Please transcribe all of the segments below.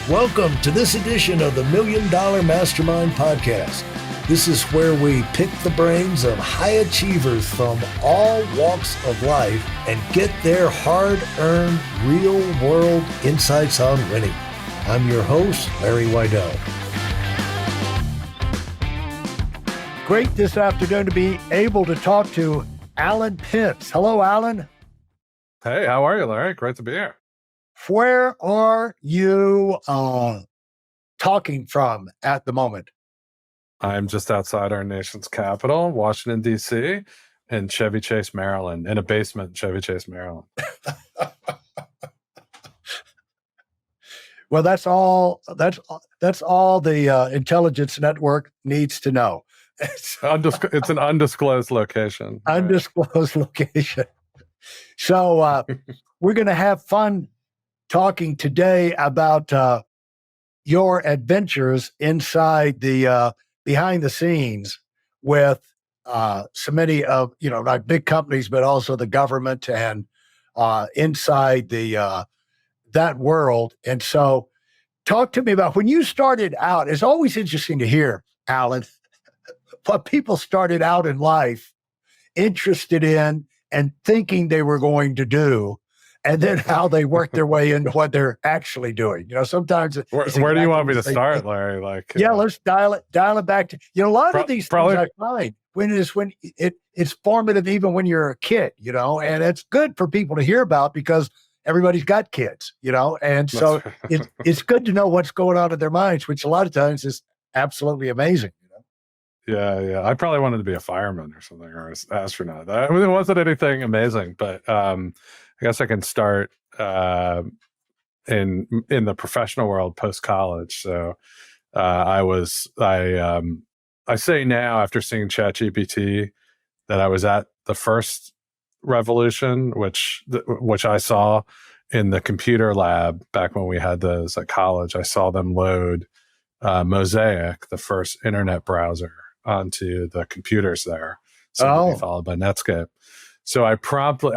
Welcome to this edition of the Million Dollar Mastermind podcast. This is where we pick the brains of high achievers from all walks of life and get their hard-earned, real-world insights on winning. I'm your host, Larry Weidel. Great this afternoon to be able to talk to Alan Pentz. Hello, Alan. Hey, how are you, Larry? Great to be here. Where are you talking from at the moment? I'm just outside our nation's capital, Washington, D.C., in Chevy Chase, Maryland, in a basement in Chevy Chase, Maryland. Well, that's all the intelligence network needs to know. It's an undisclosed location. Undisclosed location. So we're going to have fun talking today about your adventures inside the behind the scenes with so many of, like big companies, but also the government and inside the that world. And so talk to me about when you started out. It's always interesting to hear, Alan, what people started out in life interested in and thinking they were going to do, and then how they work their way into what they're actually doing. Sometimes where do you want me to start, Larry? Let's dial it back to a lot of these things I find when it's formative, even when you're a kid, and it's good for people to hear about because everybody's got kids, and so it's good to know what's going on in their minds, which a lot of times is absolutely amazing. Yeah. I probably wanted to be a fireman or something, or an astronaut. I mean, it wasn't anything amazing, but I guess I can start in the professional world post college. So I say now, after seeing ChatGPT, that I was at the first revolution, which I saw in the computer lab back when we had those at college. I saw them load Mosaic, the first internet browser, onto the computers there, followed by Netscape. So I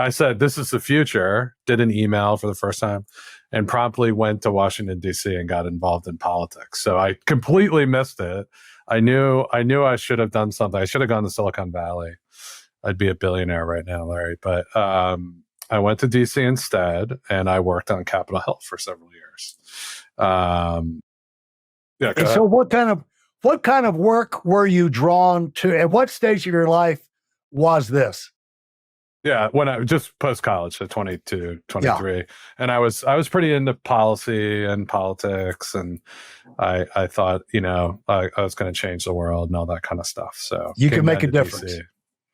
said, this is the future, did an email for the first time, and promptly went to Washington, D.C. and got involved in politics. So I completely missed it. I knew I should have done something. I should have gone to Silicon Valley. I'd be a billionaire right now, Larry. But I went to D.C. instead, and I worked on Capitol Hill for several years. So what kind of work were you drawn to? At what stage of your life was this? Yeah, when I just post college, so 22, 23, and I was pretty into policy and politics, and I thought, I was going to change the world and all that kind of stuff. So you can make a difference.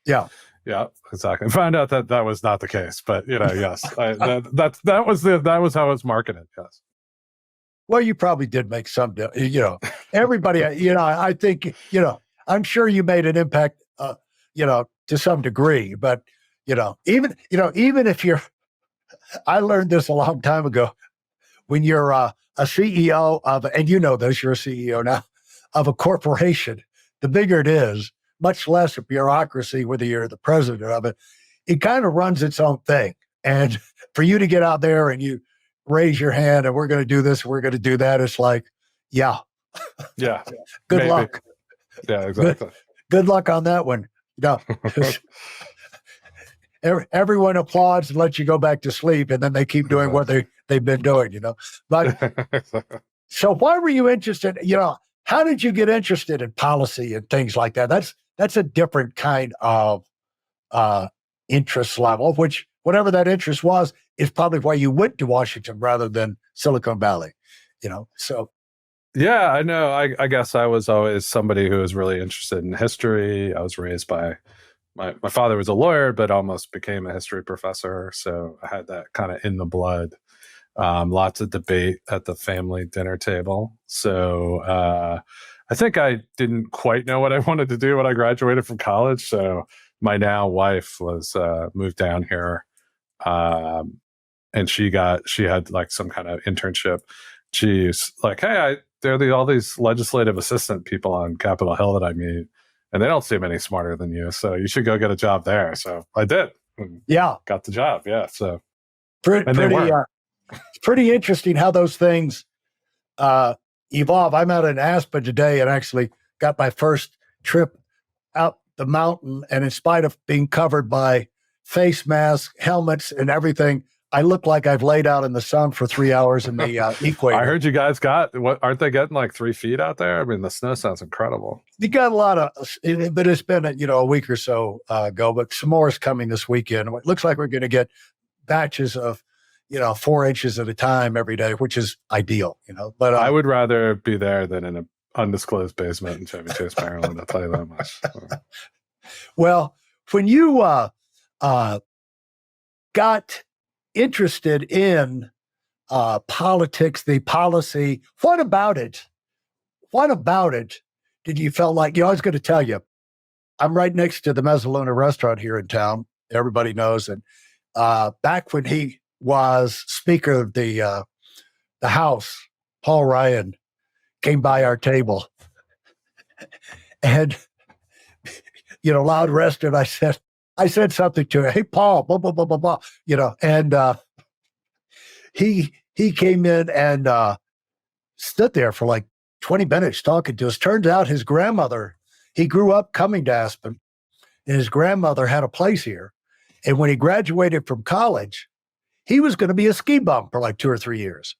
DC. Yeah, exactly. Found out that was not the case, but yes, that was how it was marketed. Yes. Well, you probably did make some, everybody, I think, I'm sure you made an impact, to some degree, but, even if I learned this a long time ago, when you're a CEO and this, you're a CEO now, of a corporation, the bigger it is, much less a bureaucracy, whether you're the president of it, it kind of runs its own thing. And for you to get out there and you raise your hand and we're going to do this, we're going to do that, it's like, yeah. Good maybe. Luck. Yeah, exactly. Good luck on that one. Everyone applauds and lets you go back to sleep, and then they keep doing what they've been doing, But so why were you interested? How did you get interested in policy and things like that? That's a different kind of interest level, which whatever that interest was is probably why you went to Washington rather than Silicon Valley, So. Yeah, I know. I guess I was always somebody who was really interested in history. I was raised by my father was a lawyer, but almost became a history professor. So I had that kind of in the blood. Lots of debate at the family dinner table. So I think I didn't quite know what I wanted to do when I graduated from college. So my now wife was moved down here, and she had like some kind of internship. She's like, hey, there are all these legislative assistant people on Capitol Hill that I meet, and they don't seem any smarter than you, so you should go get a job there. So I did. Got the job. Yeah. So pretty interesting how those things evolve. I'm out in Aspen today and actually got my first trip out the mountain. And in spite of being covered by face masks, helmets, and everything, I look like I've laid out in the sun for 3 hours in the equator. I heard you guys aren't they getting like 3 feet out there? I mean, the snow sounds incredible. You got a lot of, but it's been a week or so ago, but some more is coming this weekend. It looks like we're going to get batches of 4 inches at a time every day, which is ideal, but I would rather be there than in an undisclosed basement in Chevy Chase, Maryland. I'll tell you that much. Well, when you got interested in politics, the policy, what about it did you feel like, I was going to tell you, I'm right next to the Mezzaluna restaurant here in town. Everybody knows. And back when he was Speaker of the House, Paul Ryan came by our table and, loud restaurant. I said something to him. Hey, Paul, blah, blah, blah, blah, blah, and he came in and stood there for like 20 minutes talking to us. Turns out his grandmother, he grew up coming to Aspen, and his grandmother had a place here. And when he graduated from college, he was going to be a ski bum for like 2 or 3 years.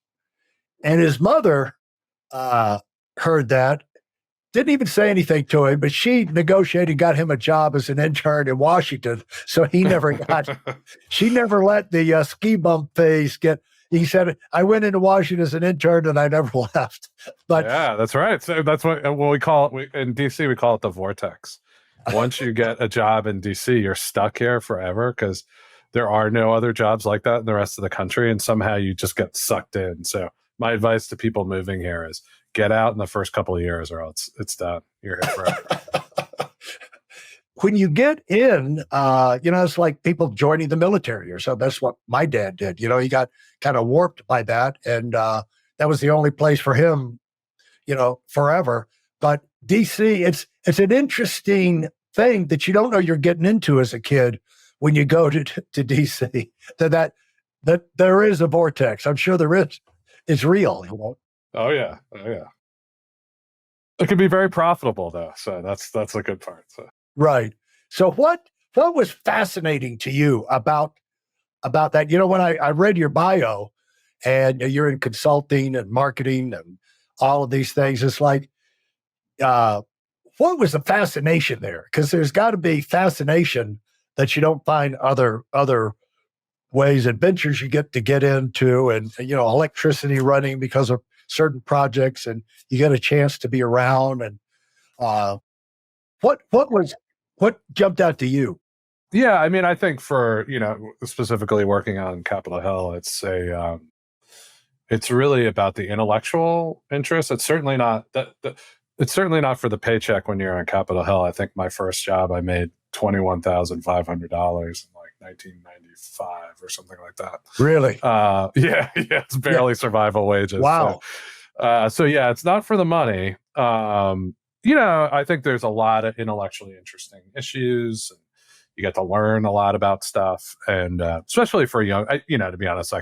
And his mother heard that, didn't even say anything to him, but she negotiated, got him a job as an intern in Washington. So he never she never let the ski bum phase he said, I went into Washington as an intern and I never left. But yeah, that's right. So that's what we call it. In DC, we call it the vortex. Once you get a job in DC, you're stuck here forever because there are no other jobs like that in the rest of the country. And somehow you just get sucked in. So my advice to people moving here is get out in the first couple of years or else it's done. You're here forever. When you get in, it's like people joining the military or so. That's what my dad did. He got kind of warped by that. And that was the only place for him, forever. But DC, it's an interesting thing that you don't know you're getting into as a kid when you go to DC, that there is a vortex. I'm sure there is. It's real. Oh yeah. It can be very profitable though. So that's a good part. So. Right. So what was fascinating to you about that? When I read your bio and you're in consulting and marketing and all of these things, it's like, what was the fascination there? Because there's got to be fascination that you don't find other ways, adventures you get into, and electricity running because of certain projects, and you get a chance to be around. And what jumped out to you? Yeah, I mean, I think for specifically working on Capitol Hill, it's really about the intellectual interest. It's certainly not it's certainly not for the paycheck when you're on Capitol Hill. I think my first job, I made $21,500 in like 1995 or something like that. Really? Yeah, it's barely survival wages. Wow. So yeah, it's not for the money. I think there's a lot of intellectually interesting issues, and you get to learn a lot about stuff, and especially for young, to be honest, I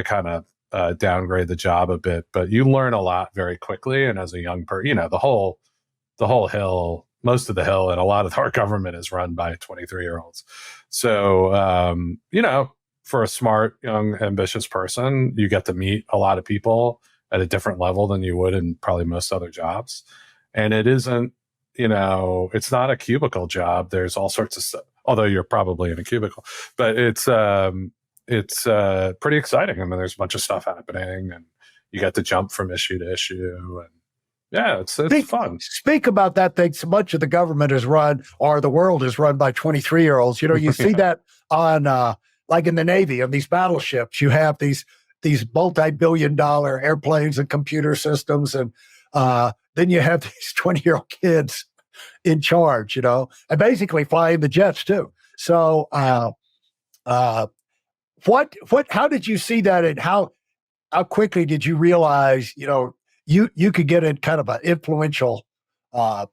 kind of downgrade the job a bit, but you learn a lot very quickly. And as a young person, the whole hill, most of the hill, and a lot of our government is run by 23-year-olds. So, for a smart, young, ambitious person, you get to meet a lot of people at a different level than you would in probably most other jobs. And it isn't, it's not a cubicle job. There's all sorts of stuff, although you're probably in a cubicle, but it's pretty exciting. I mean, there's a bunch of stuff happening, and you get to jump from issue to issue, and yeah, it's fun. Speak about that thing. So much of the government is run, or the world is run, by 23-year-olds. You see that on, like in the Navy, on these battleships, you have these multi-billion-dollar airplanes and computer systems, and then you have these 20-year-old kids in charge, and basically flying the jets too. So, how did you see that, and how quickly did you realize, you could get in kind of an influential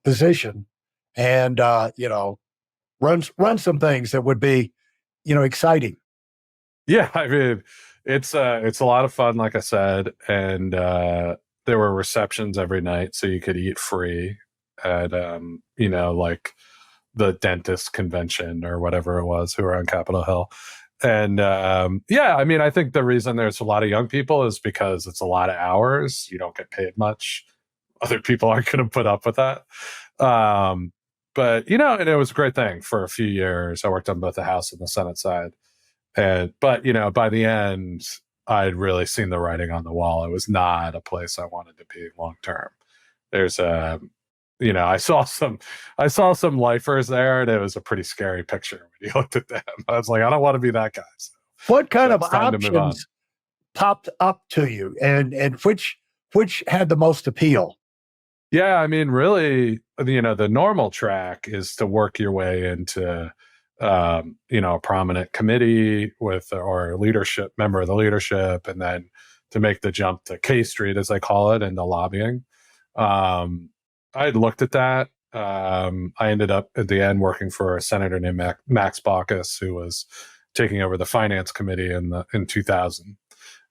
position and, run some things that would be, exciting? Yeah, I mean, It's a lot of fun, like I said, and there were receptions every night, so you could eat free at like the dentist convention or whatever it was who were on Capitol Hill. And yeah, I mean, I think the reason there's a lot of young people is because it's a lot of hours. You don't get paid much. Other people aren't going to put up with that. But and it was a great thing for a few years. I worked on both the House and the Senate side. But by the end, I'd really seen the writing on the wall. It was not a place I wanted to be long term. There's I saw some lifers there, and it was a pretty scary picture when you looked at them. I was like, I don't want to be that guy. So, What kind of it's time to move on. options popped up to you, and which had the most appeal? Yeah, I mean, really, the normal track is to work your way into a prominent committee or leadership member of the leadership, and then to make the jump to K Street, as they call it, into lobbying. I had looked at that. I ended up at the end working for a senator named Max Baucus, who was taking over the finance committee in 2000.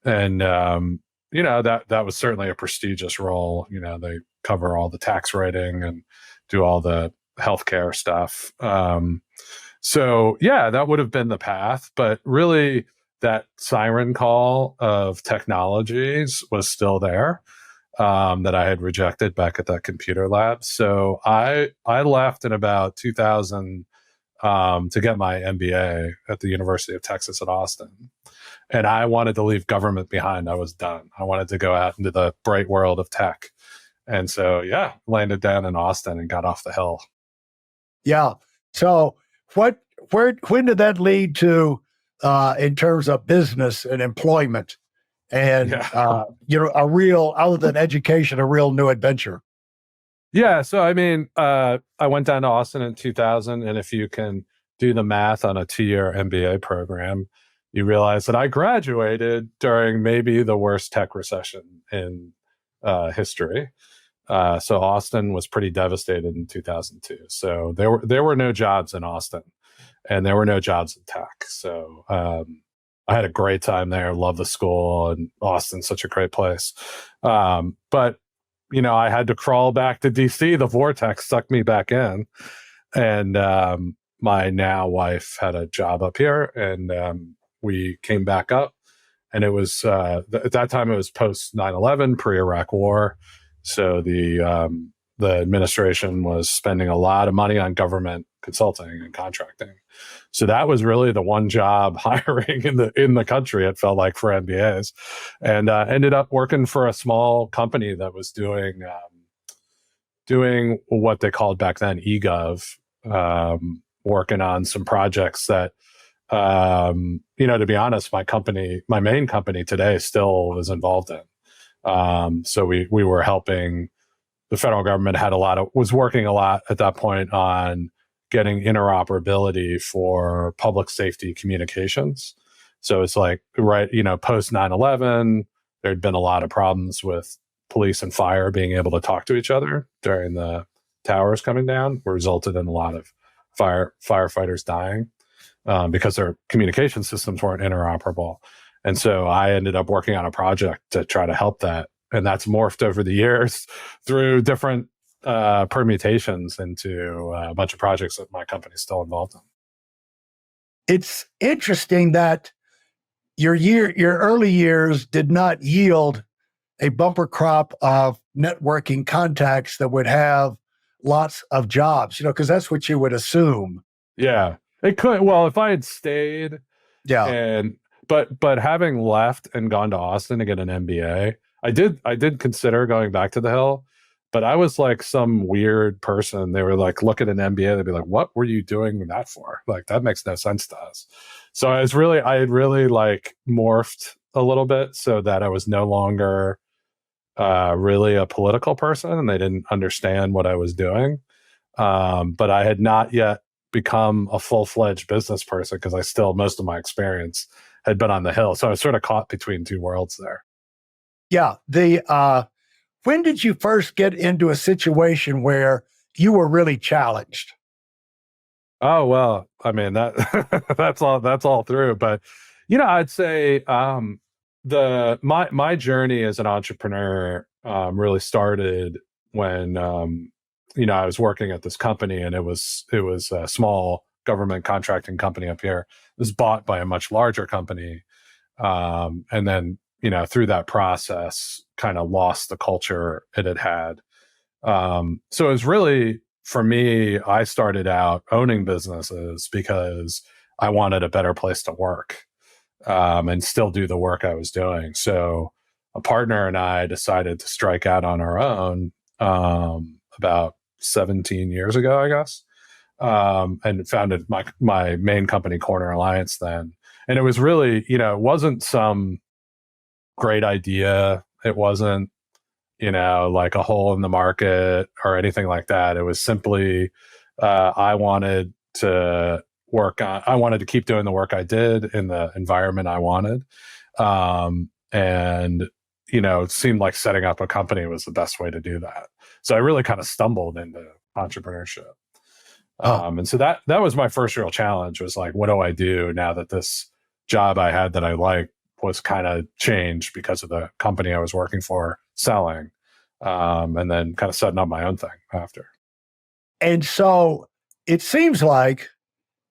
And, that was certainly a prestigious role. They cover all the tax writing and do all the healthcare stuff. So yeah, that would have been the path, but really that siren call of technologies was still there. That I had rejected back at that computer lab. So I left in about 2000 to get my MBA at the University of Texas at Austin. And I wanted to leave government behind. I was done. I wanted to go out into the bright world of tech. And so, yeah, landed down in Austin and got off the hill. Yeah. So when did that lead to in terms of business and employment? And, a real, other than education, a real new adventure. Yeah. So, I mean, I went down to Austin in 2000. And if you can do the math on a 2-year MBA program, you realize that I graduated during maybe the worst tech recession in history. So Austin was pretty devastated in 2002. So there were no jobs in Austin, and there were no jobs in tech. So, I had a great time there, loved the school, and Austin's such a great place. But, I had to crawl back to DC. The vortex sucked me back in. And my now wife had a job up here, and we came back up. And it was, at that time, it was post 9/11, pre-Iraq War. So the administration was spending a lot of money on government consulting and contracting. So that was really the one job hiring in the country, it felt like, for MBAs, and ended up working for a small company that was doing what they called back then eGov, working on some projects that, to be honest, my main company today still is involved in. So we were helping. The federal government was working a lot at that point on getting interoperability for public safety communications. So it's like, right, post 9/11, there'd been a lot of problems with police and fire being able to talk to each other during the towers coming down, resulted in a lot of firefighters dying because their communication systems weren't interoperable. And so I ended up working on a project to try to help that. And that's morphed over the years through different permutations into a bunch of projects that my company's still involved in. It's interesting that your early years did not yield a bumper crop of networking contacts that would have lots of jobs, because that's what you would assume. Yeah, it could. Well, if I had stayed, but having left and gone to Austin to get an MBA, I did consider going back to the Hill, but I was like some weird person. They were like, look at an MBA, they'd be like, what were you doing that for? Like, that makes no sense to us. So I had really like morphed a little bit so that I was no longer really a political person, and they didn't understand what I was doing. But I had not yet become a full-fledged business person because most of my experience had been on the Hill. So I was sort of caught between two worlds there. Yeah. When did you first get into a situation where you were really challenged? Oh, well, I mean, that's all through. But, I'd say My journey as an entrepreneur really started when I was working at this company, and it was a small government contracting company up here. It was bought by a much larger company, and then through that process, kind of lost the culture it had had. So it was really, for me, I started out owning businesses because I wanted a better place to work, and still do the work I was doing. So a partner and I decided to strike out on our own about 17 years ago, I guess, and founded my main company, Corner Alliance, then. And it was really, it wasn't some great idea. It wasn't, like a hole in the market or anything like that. It was simply, I wanted to keep doing the work I did in the environment I wanted. And, it seemed like setting up a company was the best way to do that. So I really kind of stumbled into entrepreneurship. And so that was my first real challenge, was like, what do I do now that this job I had that I liked was kind of changed because of the company I was working for selling, and then kind of setting up my own thing after. And so it seems like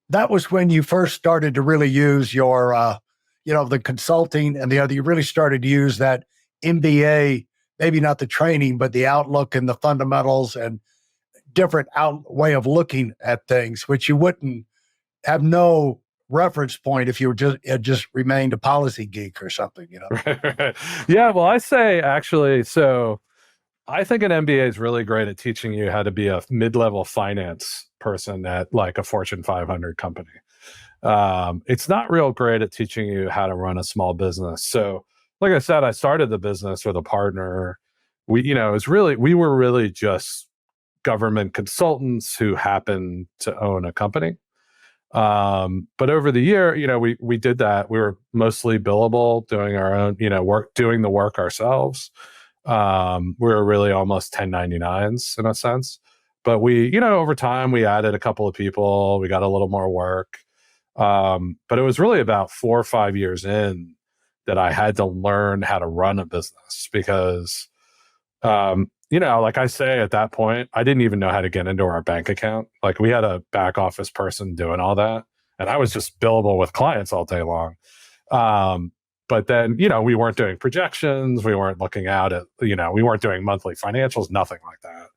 that was when you first started to really use your, the consulting and the other, you really started to use that MBA, maybe not the training, but the outlook and the fundamentals and different way of looking at things, which you wouldn't have no reference point if you were just remained a policy geek or something, Right. Yeah. Well, I say actually, so I think an MBA is really great at teaching you how to be a mid-level finance person at like a Fortune 500 company. It's not real great at teaching you how to run a small business. So, like I said, I started the business with a partner. We were really just government consultants who happened to own a company. But over the year, we did that. We were mostly billable, doing our own, work, doing the work ourselves. We were really almost 1099s in a sense. But we, over time, we added a couple of people. We got a little more work. But it was really about 4 or 5 years in that I had to learn how to run a business because, like I say, at that point, I didn't even know how to get into our bank account. Like, we had a back office person doing all that, and I was just billable with clients all day long. But then, we weren't doing projections. We weren't looking out at, we weren't doing monthly financials, nothing like that.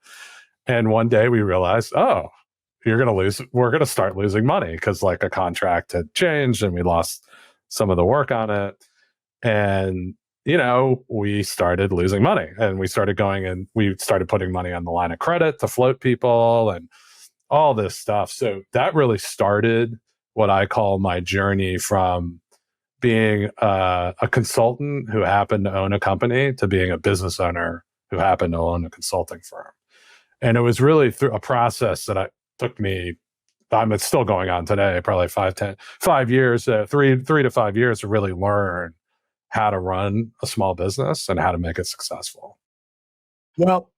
And one day we realized, oh, we're going to start losing money because like a contract had changed and we lost some of the work on it. And, we started losing money, and we started going and we started putting money on the line of credit to float people and all this stuff. So that really started what I call my journey from being a consultant who happened to own a company to being a business owner who happened to own a consulting firm. And it was really through a process that took me, it's still going on today, probably 5 years, 3 to 5 years to really learn how to run a small business and how to make it successful. Well,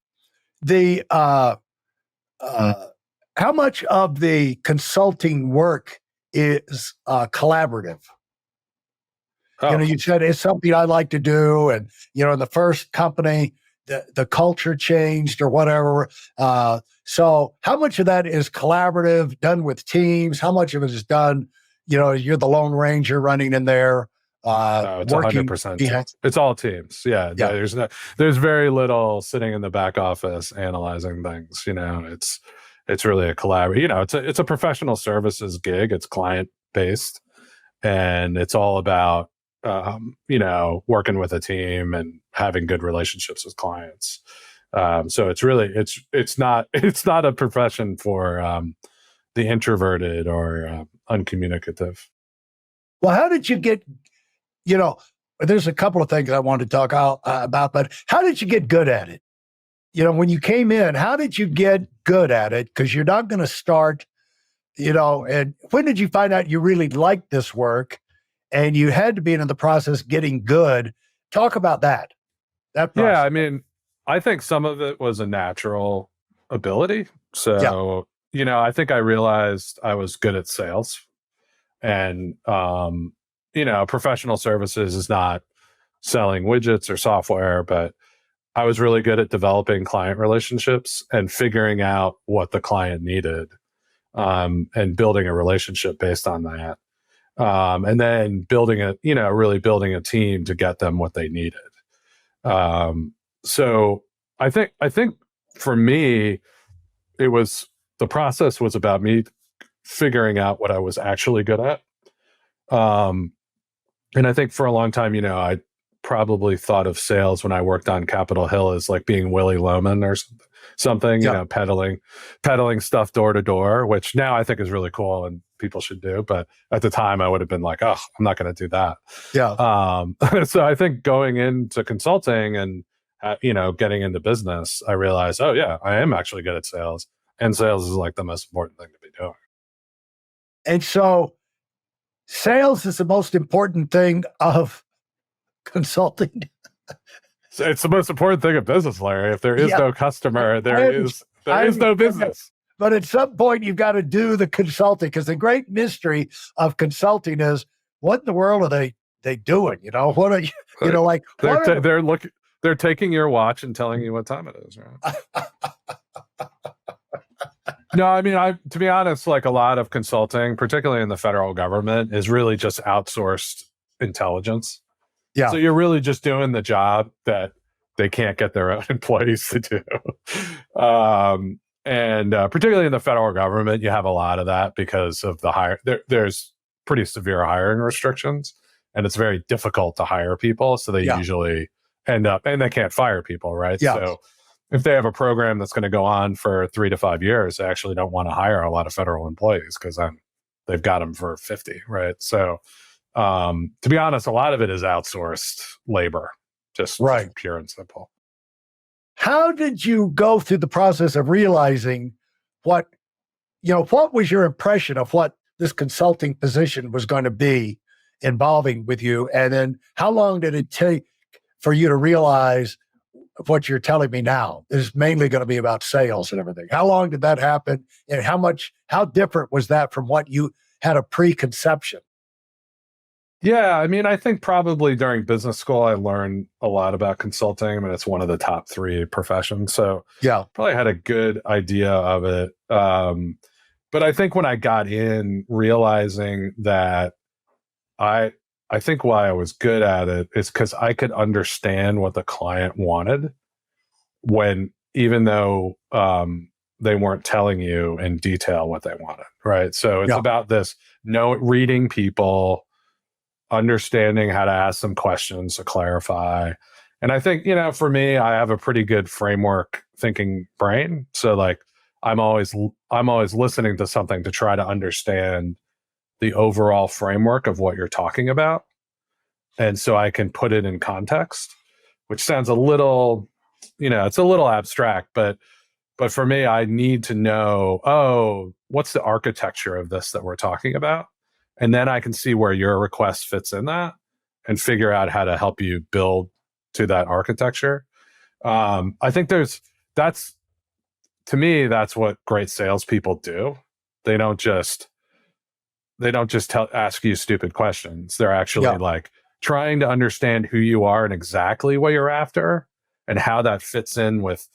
the how much of the consulting work is collaborative? Oh. You said it's something I like to do, and in the first company, the culture changed or whatever. So, how much of that is collaborative, done with teams? How much of it is done? You're the Lone Ranger running in there. It's 100%. It's all teams. Yeah. There's very little sitting in the back office analyzing things. It's really a collaborative. It's a professional services gig. It's client based, and it's all about working with a team and having good relationships with clients. So it's really it's not a profession for the introverted or uncommunicative. Well, how did you get? There's a couple of things I wanted to talk about, but how did you get good at it? When you came in, how did you get good at it? Because you're not going to start, and when did you find out you really liked this work and you had to be in the process getting good? Talk about that process. Yeah, I mean, I think some of it was a natural ability. So, I think I realized I was good at sales, and, professional services is not selling widgets or software, but I was really good at developing client relationships and figuring out what the client needed, and building a relationship based on that. And then really building a team to get them what they needed. So I think for me, the process was about me figuring out what I was actually good at. And I think for a long time, I probably thought of sales when I worked on Capitol Hill as like being Willy Loman or something, peddling stuff door to door, which now I think is really cool and people should do. But at the time I would have been like, oh, I'm not going to do that. Yeah. So I think going into consulting and, getting into business, I realized, oh yeah, I am actually good at sales, and sales is like the most important thing to be doing. And so sales is the most important thing of consulting. So it's the most important thing of business, Larry. If there is no customer, there is no business. But at some point, you've got to do the consulting, because the great mystery of consulting is, what in the world are they doing? What are you? Like they're taking your watch and telling you what time it is, right? No, I mean, to be honest, like a lot of consulting, particularly in the federal government, is really just outsourced intelligence. Yeah. So you're really just doing the job that they can't get their own employees to do. And particularly in the federal government, you have a lot of that because of there's pretty severe hiring restrictions, and it's very difficult to hire people. So they usually end up, and they can't fire people, right? Yeah. So if they have a program that's going to go on for 3 to 5 years, they actually don't want to hire a lot of federal employees because they've got them for 50, right? So to be honest, a lot of it is outsourced labor, just pure and simple. How did you go through the process of realizing what was your impression of what this consulting position was going to be involving with you? And then how long did it take for you to realize what you're telling me now is mainly going to be about sales and everything? How long did that happen? And how different was that from what you had a preconception? Yeah, I mean, I think probably during business school, I learned a lot about consulting. I mean, it's one of the top 3 professions. So probably had a good idea of it. But I think when I got in, realizing that I think why I was good at it is because I could understand what the client wanted even though they weren't telling you in detail what they wanted, right? So it's about this reading people, understanding how to ask them questions to clarify. And I think, for me, I have a pretty good framework thinking brain. So like I'm always listening to something to try to understand the overall framework of what you're talking about. And so I can put it in context, which sounds a little, it's a little abstract, but for me, I need to know, what's the architecture of this that we're talking about? And then I can see where your request fits in that and figure out how to help you build to that architecture. I think that's what great salespeople do. They don't just ask you stupid questions. They're actually like trying to understand who you are and exactly what you're after and how that fits in with,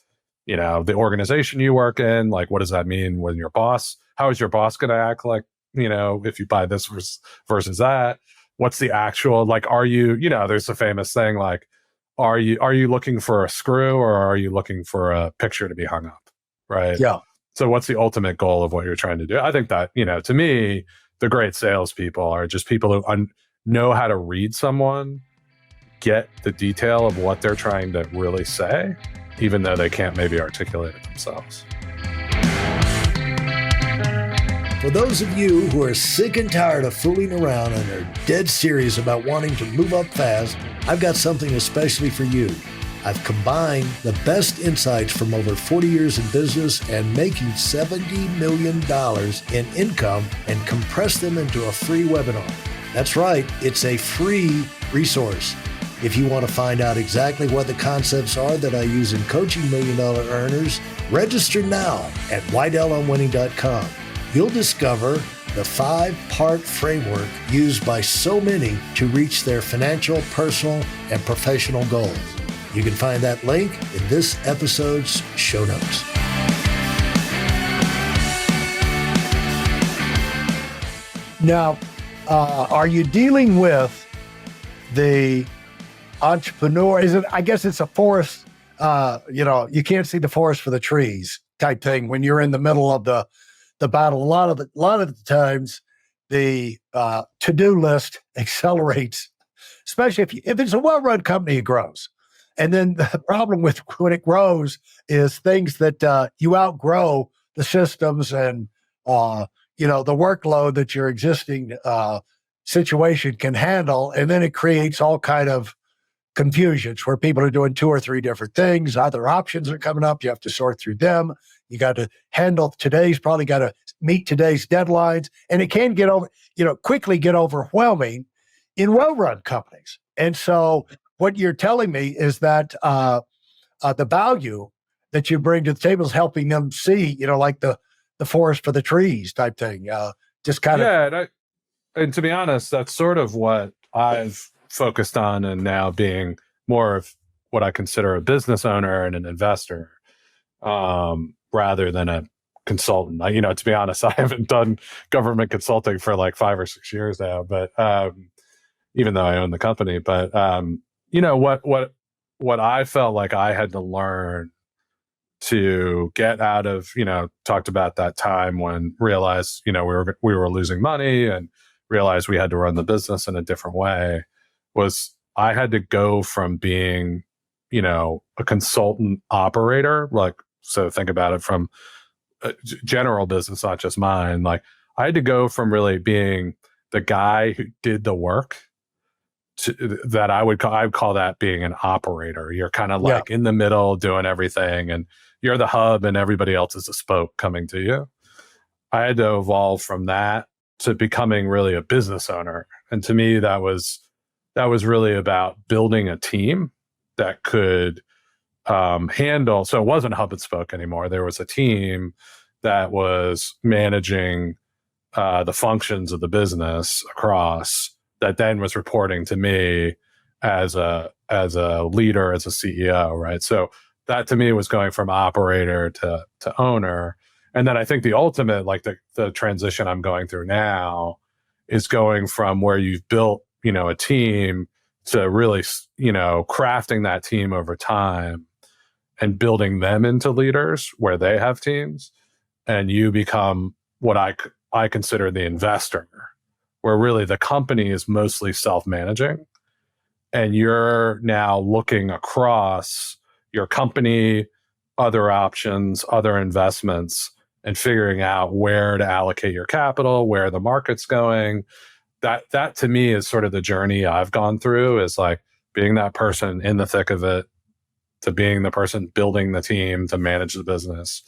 the organization you work in. Like, what does that mean when how is your boss going to act like, if you buy this versus that? What's the actual, like, are you, there's a famous thing, like, are you looking for a screw or are you looking for a picture to be hung up? Right. Yeah. So what's the ultimate goal of what you're trying to do? I think that, to me, the great salespeople are just people who know how to read someone, get the detail of what they're trying to really say, even though they can't maybe articulate it themselves. For those of you who are sick and tired of fooling around and are dead serious about wanting to move up fast, I've got something especially for you. I've combined the best insights from over 40 years in business and making $70 million in income and compressed them into a free webinar. That's right, it's a free resource. If you want to find out exactly what the concepts are that I use in coaching $1 million earners, register now at WeidelOnWinning.com. You'll discover the 5-part framework used by so many to reach their financial, personal, and professional goals. You can find that link in this episode's show notes. Now, are you dealing with the entrepreneur? I guess it's a forest, you can't see the forest for the trees type thing when you're in the middle of the battle. A lot of the times the to-do list accelerates, especially if it's a well-run company, it grows. And then the problem with when it grows is things that you outgrow the systems and the workload that your existing situation can handle, and then it creates all kind of confusions where people are doing 2 or 3 different things. Other options are coming up. You have to sort through them. You got to handle probably got to meet today's deadlines. And it can quickly get overwhelming in well-run companies. And so what you're telling me is that the value that you bring to the table is helping them see, like the forest for the trees type thing. Just kind of. Yeah. And to be honest, that's sort of what I've focused on, and now being more of what I consider a business owner and an investor, rather than a consultant. To be honest, I haven't done government consulting for like 5 or 6 years now, but even though I own the company, but what I felt like I had to learn to get out of, talked about that time when realized, we were losing money and realized we had to run the business in a different way, was I had to go from being, a consultant operator, so think about it from a general business, not just mine. Like I had to go from really being the guy who did the work to that I'd call that being an operator. You're kind of like in the middle doing everything, and you're the hub and everybody else is a spoke coming to you. I had to evolve from that to becoming really a business owner. And to me, that was really about building a team that could handle. So it wasn't hub and spoke anymore. There was a team that was managing the functions of the business across, that then was reporting to me as a leader, as a CEO, right? So that to me was going from operator to owner. And then I think the ultimate, like the transition I'm going through now, is going from where you've built, a team to really, crafting that team over time and building them into leaders where they have teams. And you become what I consider the investor, where really the company is mostly self-managing. And you're now looking across your company, other options, other investments, and figuring out where to allocate your capital, where the market's going. That to me is sort of the journey I've gone through, is like being that person in the thick of it, to being the person building the team to manage the business,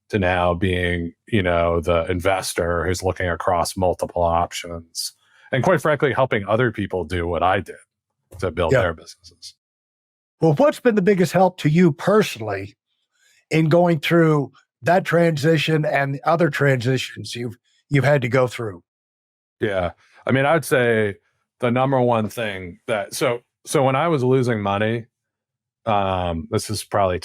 to now being, the investor who's looking across multiple options. And quite frankly, helping other people do what I did to build their businesses. Well, what's been the biggest help to you personally in going through that transition and the other transitions you've had to go through? Yeah. I mean, I'd say the number one thing that, so when I was losing money, this is probably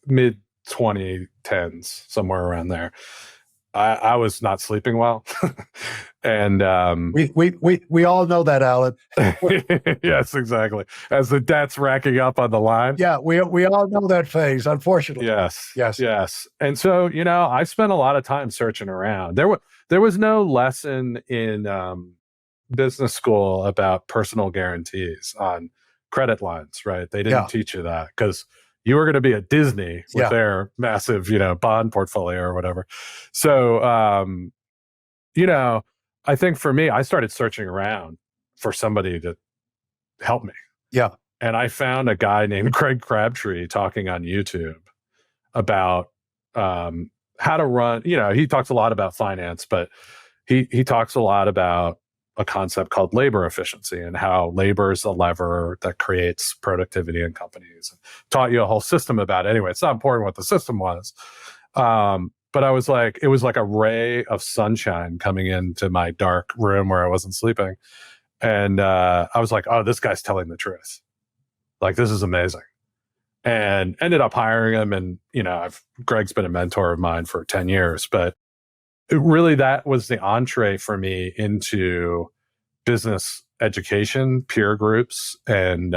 mid 2010s, somewhere around there. I was not sleeping well. And we all know that, Alan. Yes, exactly. As the debt's racking up on the line. Yeah, we all know that phase, unfortunately. Yes. And so, I spent a lot of time searching around. There was no lesson in business school about personal guarantees on credit lines, right? They didn't teach you that, because you were going to be at Disney with their massive, bond portfolio or whatever. So, I think for me, I started searching around for somebody to help me. Yeah. And I found a guy named Craig Crabtree talking on YouTube about how to run. He talks a lot about finance, but he talks a lot about a concept called labor efficiency and how labor is a lever that creates productivity in companies. Taught you a whole system about it. Anyway, it's not important what the system was. But I was like, it was like a ray of sunshine coming into my dark room where I wasn't sleeping. And I was like, oh, this guy's telling the truth. Like, this is amazing. And ended up hiring him. And, Greg's been a mentor of mine for 10 years, but that was the entree for me into business education, peer groups, and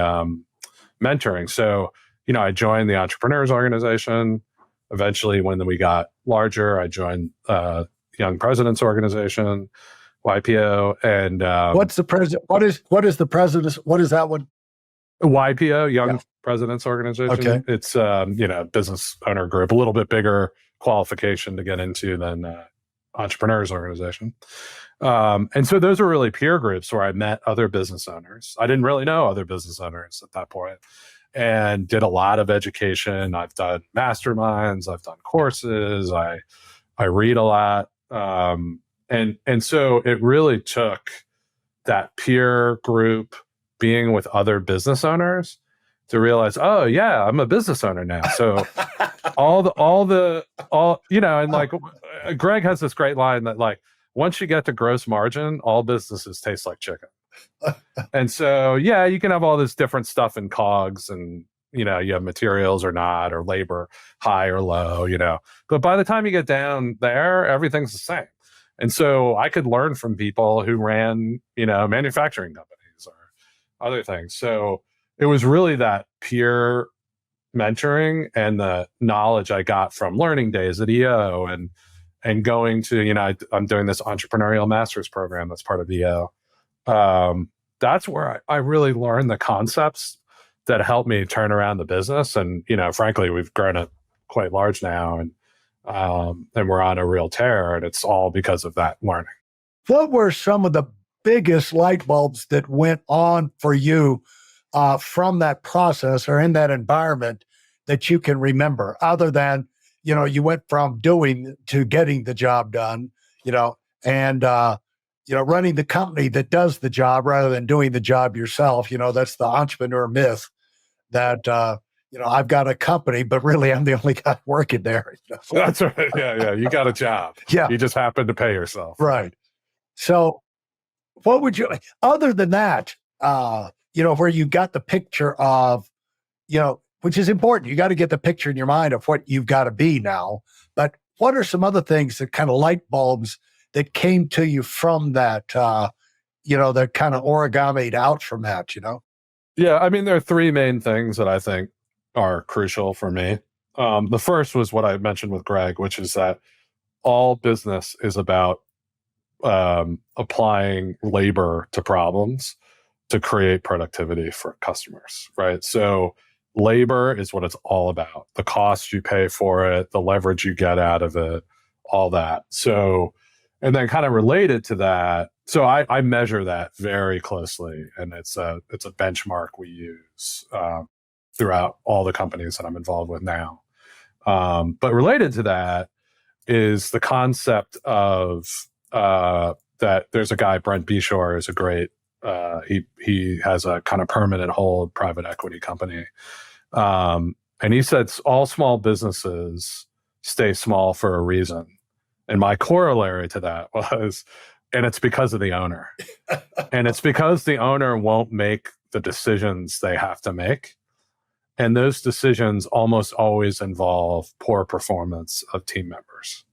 mentoring. So, I joined the Entrepreneurs Organization. Eventually, when we got larger, I joined Young Presidents Organization, YPO, and what's the president? What is the president's? What is that one? YPO, Young Presidents Organization. Okay. It's business owner group, a little bit bigger qualification to get into than Entrepreneurs Organization. And so those are really peer groups where I met other business owners. I didn't really know other business owners at that point, and did a lot of education. I've done masterminds, I've done courses, I read a lot. And so it really took that peer group, being with other business owners, to realize, oh yeah, I'm a business owner now. So and like Greg has this great line that, like, once you get to gross margin, all businesses taste like chicken. And so, yeah, you can have all this different stuff in COGS, and, you have materials or not, or labor high or low, but by the time you get down there, everything's the same. And so I could learn from people who ran, manufacturing companies or other things. So it was really that peer mentoring and the knowledge I got from learning days at EO, and going to, I'm doing this entrepreneurial master's program that's part of EO. That's where I really learned the concepts that helped me turn around the business. And, frankly, we've grown it quite large now, and we're on a real tear, and it's all because of that learning. What were some of the biggest light bulbs that went on for you from that process or in that environment that you can remember, other than, you went from doing to getting the job done, and, running the company that does the job rather than doing the job yourself? That's the entrepreneur myth that, I've got a company, but really I'm the only guy working there. That's right. Yeah. You got a job. Yeah. You just happen to pay yourself. Right. So what would you, other than that, where you got the picture of, which is important, you got to get the picture in your mind of what you've got to be now. But what are some other things that kind of light bulbs that came to you from that, that kind of origamied out from that, Yeah. I mean, there are three main things that I think are crucial for me. The first was what I mentioned with Greg, which is that all business is about applying labor to problems to create productivity for customers, right? So labor is what it's all about. The cost you pay for it, the leverage you get out of it, all that. So, and then kind of related to that, so I measure that very closely, and it's a benchmark we use throughout all the companies that I'm involved with now. But related to that is the concept of that there's a guy, Brent Beshore, is a great, he has a kind of permanent hold private equity company. And he said all small businesses stay small for a reason. And my corollary to that was, and it's because of the owner. And it's because the owner won't make the decisions they have to make. And those decisions almost always involve poor performance of team members.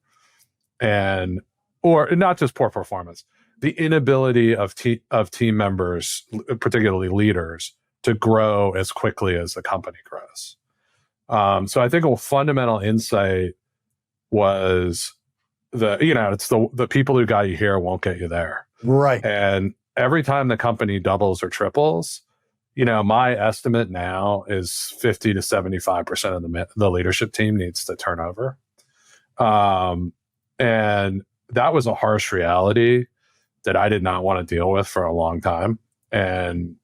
Or not just poor performance, the inability of team members, particularly leaders, to grow as quickly as the company grows. So I think a fundamental insight was it's the people who got you here won't get you there. Right. And every time the company doubles or triples, my estimate now is 50 to 75% of the leadership team needs to turn over. And that was a harsh reality that I did not want to deal with for a long time. And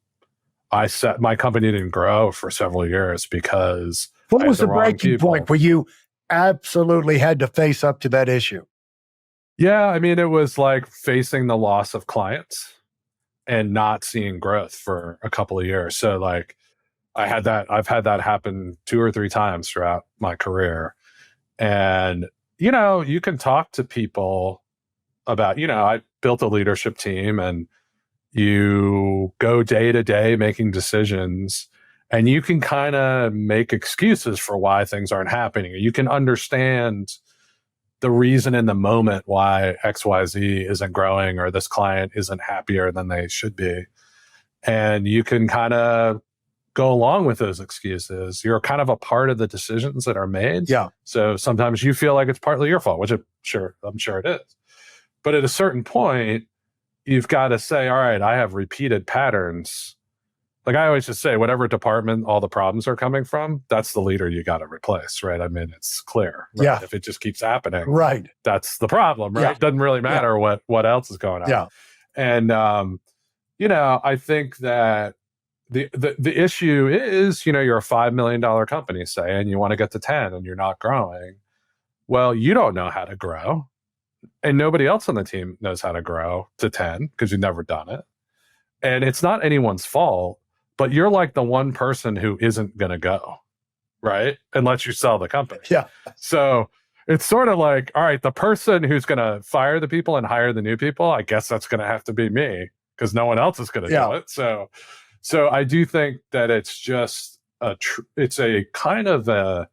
my company didn't grow for several years because what was the breaking point where you absolutely had to face up to that issue? Yeah, I mean, it was like facing the loss of clients and not seeing growth for a couple of years. So like I've had that happen 2 or 3 times throughout my career. And, you can talk to people about, I built a leadership team, and you go day to day making decisions, and you can kind of make excuses for why things aren't happening. You can understand the reason in the moment why XYZ isn't growing, or this client isn't happier than they should be. And you can kind of go along with those excuses. You're kind of a part of the decisions that are made. Yeah. So sometimes you feel like it's partly your fault, which I'm sure it is. But at a certain point, you've got to say, all right, I have repeated patterns. Like I always just say, whatever department all the problems are coming from, that's the leader you got to replace, right? I mean, it's clear. Right? Yeah. If it just keeps happening, right, that's the problem, right? Yeah. It doesn't really matter what else is going on. Yeah. And I think that the issue is, you're a $5 million company, say, and you want to get to 10 and you're not growing. Well, you don't know how to grow, and nobody else on the team knows how to grow to 10 because you've never done it. And it's not anyone's fault, but you're like the one person who isn't going to go, right? Unless you sell the company. Yeah. So it's sort of like, all right, the person who's going to fire the people and hire the new people, I guess that's going to have to be me, because no one else is going to do it. So I do think that it's just it's a kind of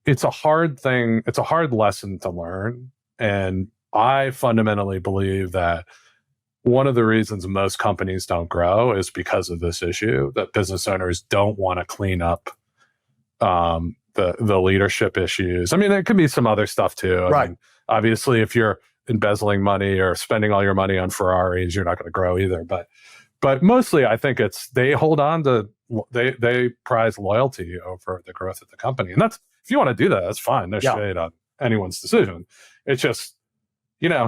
it's a hard thing. It's a hard lesson to learn. And I fundamentally believe that one of the reasons most companies don't grow is because of this issue, that business owners don't want to clean up the leadership issues. I mean, there could be some other stuff too. I mean, obviously, if you're embezzling money or spending all your money on Ferraris, you're not going to grow either. But mostly, I think it's they hold on to they prize loyalty over the growth of the company, and that's, if you want to do that, that's fine. No shade on anyone's decision. It's just,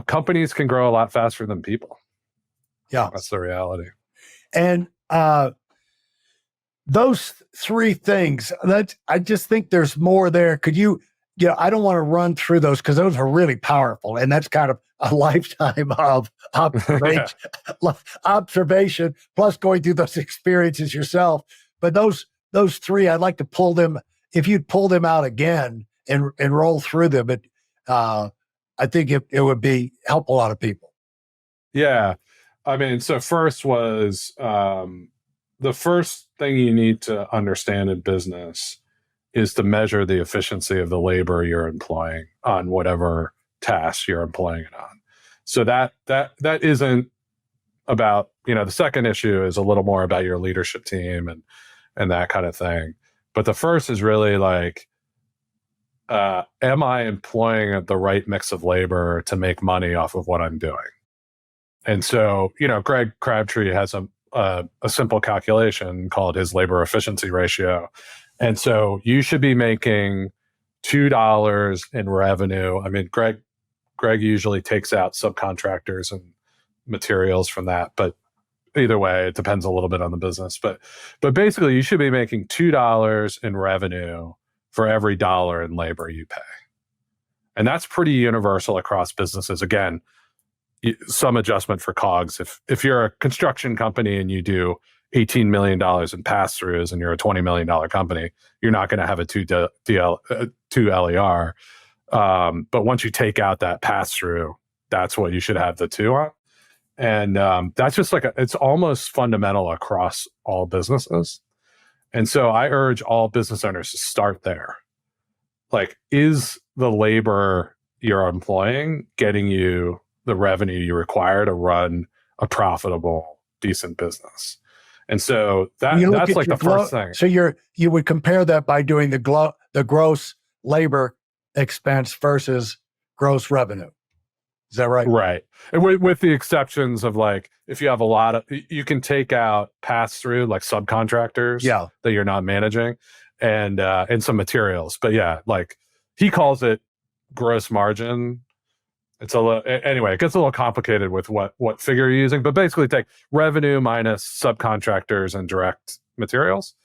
companies can grow a lot faster than people. Yeah, that's the reality. And those three things, I just think there's more there. Could you? I don't want to run through those because those are really powerful, and that's kind of a lifetime of observation plus going through those experiences yourself. But those three, I'd like to pull them. If you'd pull them out again and roll through them, I think it would help a lot of people. Yeah, I mean, so first was the first thing you need to understand in business is to measure the efficiency of the labor you're employing on whatever task you're employing it on. So that isn't about, the second issue is a little more about your leadership team and that kind of thing. But the first is really like, am I employing the right mix of labor to make money off of what I'm doing? And so, Greg Crabtree has a simple calculation called his labor efficiency ratio. And so you should be making $2 in revenue. I mean, Greg usually takes out subcontractors and materials from that, but either way, it depends a little bit on the business. But basically, you should be making $2 in revenue for every dollar in labor you pay. And that's pretty universal across businesses. Again, some adjustment for COGS. If you're a construction company and you do $18 million in pass-throughs and you're a $20 million company, you're not going to have a 2 LER. But once you take out that pass-through, that's what you should have the 2 on. And that's just it's almost fundamental across all businesses. And so I urge all business owners to start there. Like, is the labor you're employing getting you the revenue you require to run a profitable, decent business? And so that's like the first thing. So you would compare that by doing the gross labor expense versus gross revenue. Is that right? Right. And with the exceptions of, like, if you have a lot of, you can take out pass through, like subcontractors that you're not managing, and some materials. But yeah, like he calls it gross margin. It's anyway, it gets a little complicated with what figure you're using, but basically take revenue minus subcontractors and direct materials.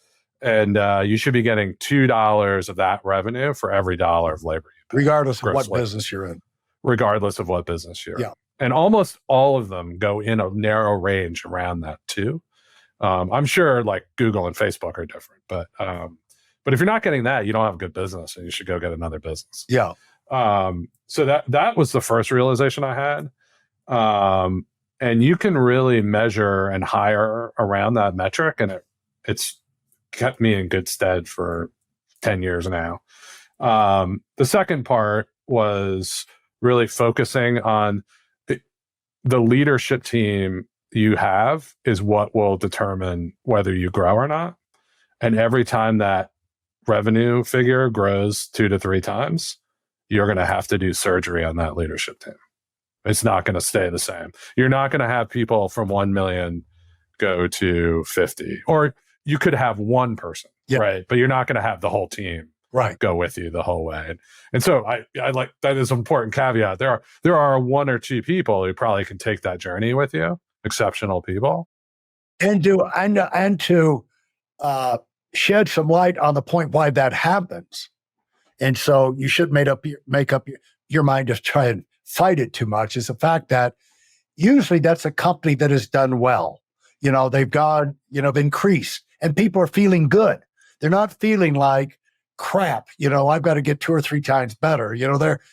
And you should be getting $2 of that revenue for every dollar of labor you pay. Regardless of what business you're in. Regardless of what business you're in. And almost all of them go in a narrow range around that too. I'm sure like Google and Facebook are different, but if you're not getting that, you don't have a good business and you should go get another business. Yeah. So that was the first realization I had. And you can really measure and hire around that metric, and it's kept me in good stead for 10 years now. The second part was really focusing on the leadership team you have is what will determine whether you grow or not. And every time that revenue figure grows 2 to 3 times, you're going to have to do surgery on that leadership team. It's not going to stay the same. You're not going to have people from 1 million go to 50, or you could have one person, right? But you're not going to have the whole team go with you the whole way. And so I like, that is an important caveat. There are 1 or 2 people who probably can take that journey with you, exceptional people. And to shed some light on the point why that happens. And so you should make up your mind to try and fight it too much, is the fact that usually that's a company that has done well. They've gone, increased, and people are feeling good. They're not feeling like crap. I've got to get 2 or 3 times better.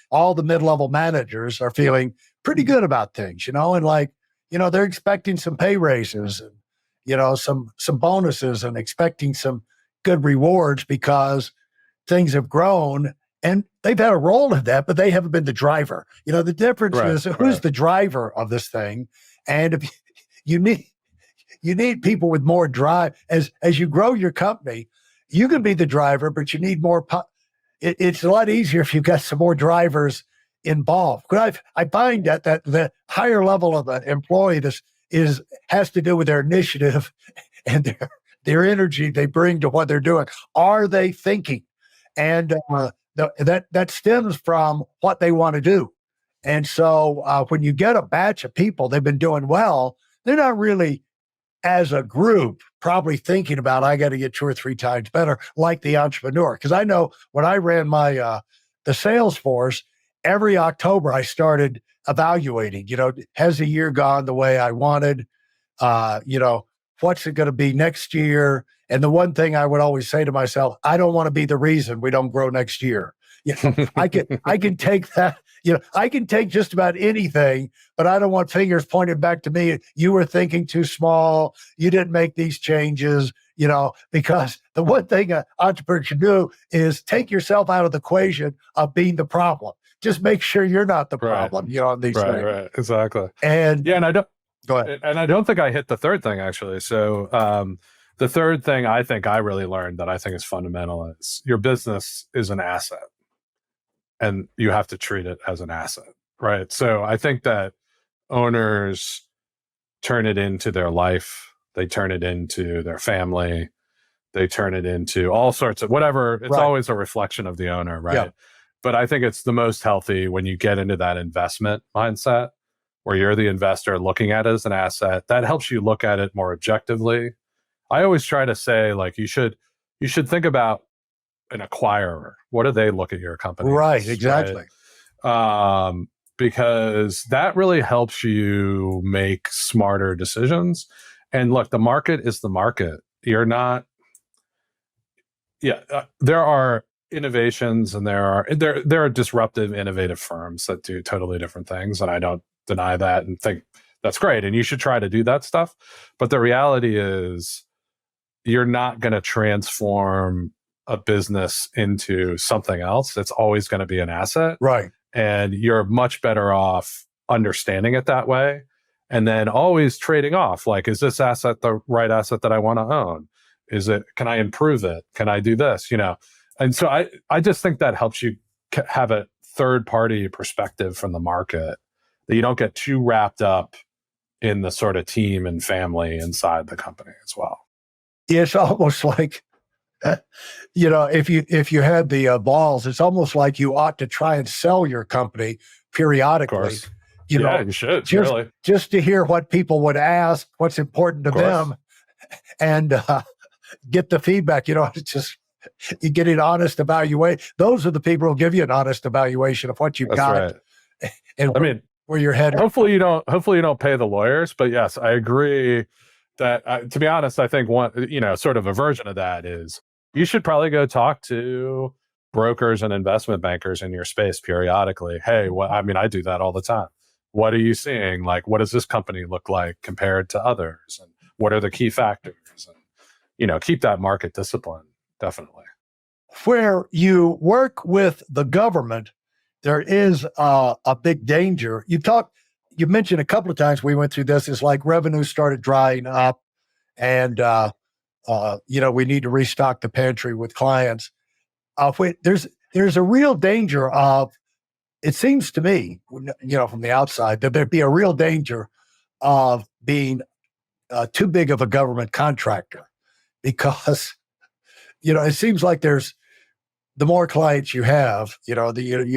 All the mid-level managers are feeling pretty good about things, and they're expecting some pay raises and, some bonuses, and expecting some good rewards because things have grown and they've had a role in that, but they haven't been the driver. The difference is who's the driver of this thing. And if you need people with more drive as you grow your company. You can be the driver, but you need more. It's a lot easier if you've got some more drivers involved. But I find that the higher level of an employee has to do with their initiative and their energy they bring to what they're doing. Are they thinking? And that stems from what they want to do. And so when you get a batch of people, they've been doing well, they're not really, as a group, probably thinking about, I got to get 2 or 3 times better, like the entrepreneur. Because I know when I ran my the sales force, every October I started evaluating, has the year gone the way I wanted? What's it going to be next year? And the one thing I would always say to myself, I don't want to be the reason we don't grow next year. I can take that. I can take just about anything, but I don't want fingers pointed back to me. You were thinking too small. You didn't make these changes, because the one thing an entrepreneur can do is take yourself out of the equation of being the problem. Just make sure you're not the problem, on these things. Right, exactly. And I don't go ahead. And I don't think I hit the third thing, actually. So the third thing I think I really learned that I think is fundamental is your business is an asset. And you have to treat it as an asset, right? So I think that owners turn it into their life. They turn it into their family. They turn it into all sorts of whatever. It's always a reflection of the owner, right? Yeah. But I think it's the most healthy when you get into that investment mindset where you're the investor looking at it as an asset. That helps you look at it more objectively. I always try to say, like, you should think about an acquirer. What do they look at your company? Right, exactly. Right? Because that really helps you make smarter decisions. And look, the market is the market. You're not. There are innovations, and there are disruptive, innovative firms that do totally different things, and I don't deny that and think that's great. And you should try to do that stuff. But the reality is, you're not going to transform a business into something else. It's always going to be an asset. Right. And you're much better off understanding it that way. And then always trading off, like, is this asset the right asset that I want to own? Can I improve it? Can I do this? And so I just think that helps you have a third party perspective from the market, that you don't get too wrapped up in the sort of team and family inside the company as well. It's almost like, if you had the balls, it's almost like you ought to try and sell your company periodically. Of course. You should, really. Just to hear what people would ask, what's important to them, and get the feedback. It's just, you get an honest evaluation. Those are the people who give you an honest evaluation of what you've got. Right. And where you're headed. Hopefully you don't pay the lawyers, but yes, I agree that, to be honest, I think one, sort of a version of that is, you should probably go talk to brokers and investment bankers in your space periodically. Hey, I do that all the time. What are you seeing? Like, what does this company look like compared to others? And what are the key factors? And, keep that market discipline, definitely. Where you work with the government, there is a big danger. You mentioned a couple of times we went through this, is like revenue started drying up and, we need to restock the pantry with clients. There's a real danger of, it seems to me, from the outside, that there'd be a real danger of being too big of a government contractor, because, it seems like the more clients you have, you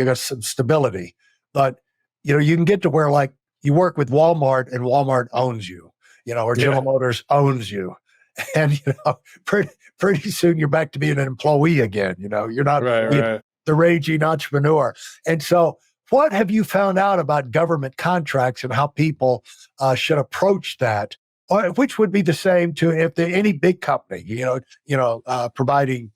got some stability, but, you can get to where, like, you work with Walmart and Walmart owns you, or General Motors owns you. And, pretty soon you're back to being an employee again. You're not right. The raging entrepreneur. And so what have you found out about government contracts and how people should approach that? Or which would be the same to if any big company, providing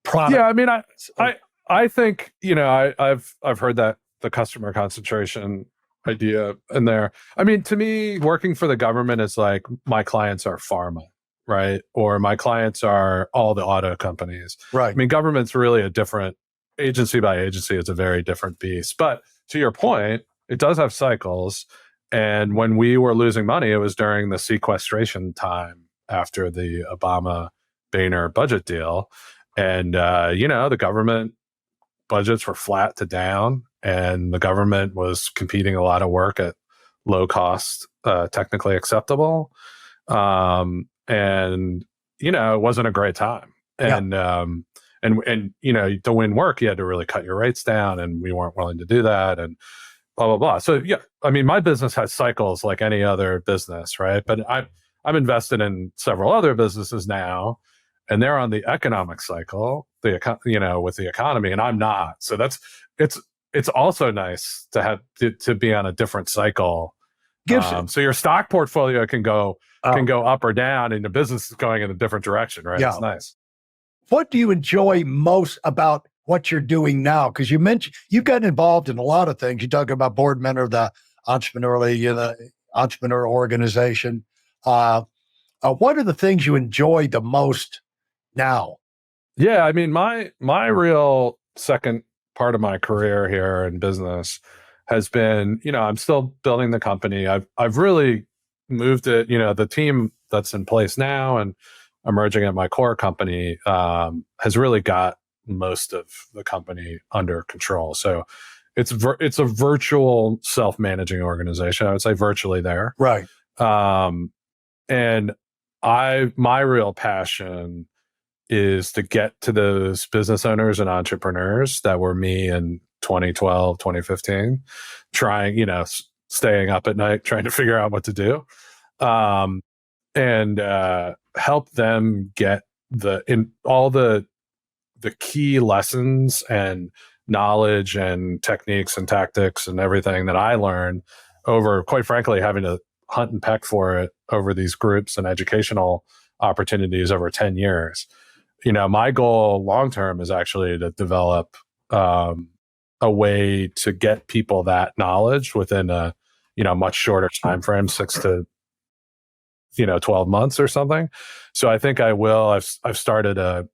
products. Yeah, I think, I've heard that the customer concentration idea in there. To me, working for the government is like, my clients are pharma, right? Or my clients are all the auto companies. Right. Government's really a different, agency by agency, it's a very different beast. But to your point, it does have cycles. And when we were losing money, it was during the sequestration time after the Obama-Boehner budget deal. And, the government budgets were flat to down, and the government was competing a lot of work at low cost, technically acceptable. And, it wasn't a great time. And, to win work, you had to really cut your rates down, and we weren't willing to do that, and blah, blah, blah. So, my business has cycles like any other business, right? But I'm invested in several other businesses now, and they're on the economic cycle, with the economy, and I'm not. So it's also nice to have to be on a different cycle. So your stock portfolio can go up or down, and the business is going in a different direction, right? Yeah. It's nice. What do you enjoy most about what you're doing now? Because you mentioned you've gotten involved in a lot of things. You talk about board member of the Entrepreneur League, the Entrepreneur Organization. What are the things you enjoy the most now? Yeah, my real second part of my career here in business has been, I'm still building the company. I've really moved it, the team that's in place now and emerging at my core company has really got most of the company under control. So it's a virtual self-managing organization. I would say virtually there. Right. And my real passion is to get to those business owners and entrepreneurs that were me in 2012, 2015, trying, staying up at night, trying to figure out what to do. And help them get all the key lessons and knowledge and techniques and tactics and everything that I learned over, quite frankly, having to hunt and peck for it over these groups and educational opportunities over 10 years. My goal long-term is actually to develop a way to get people that knowledge within a, much shorter time frame, 6 to 12 months or something. So I think I will. I've started a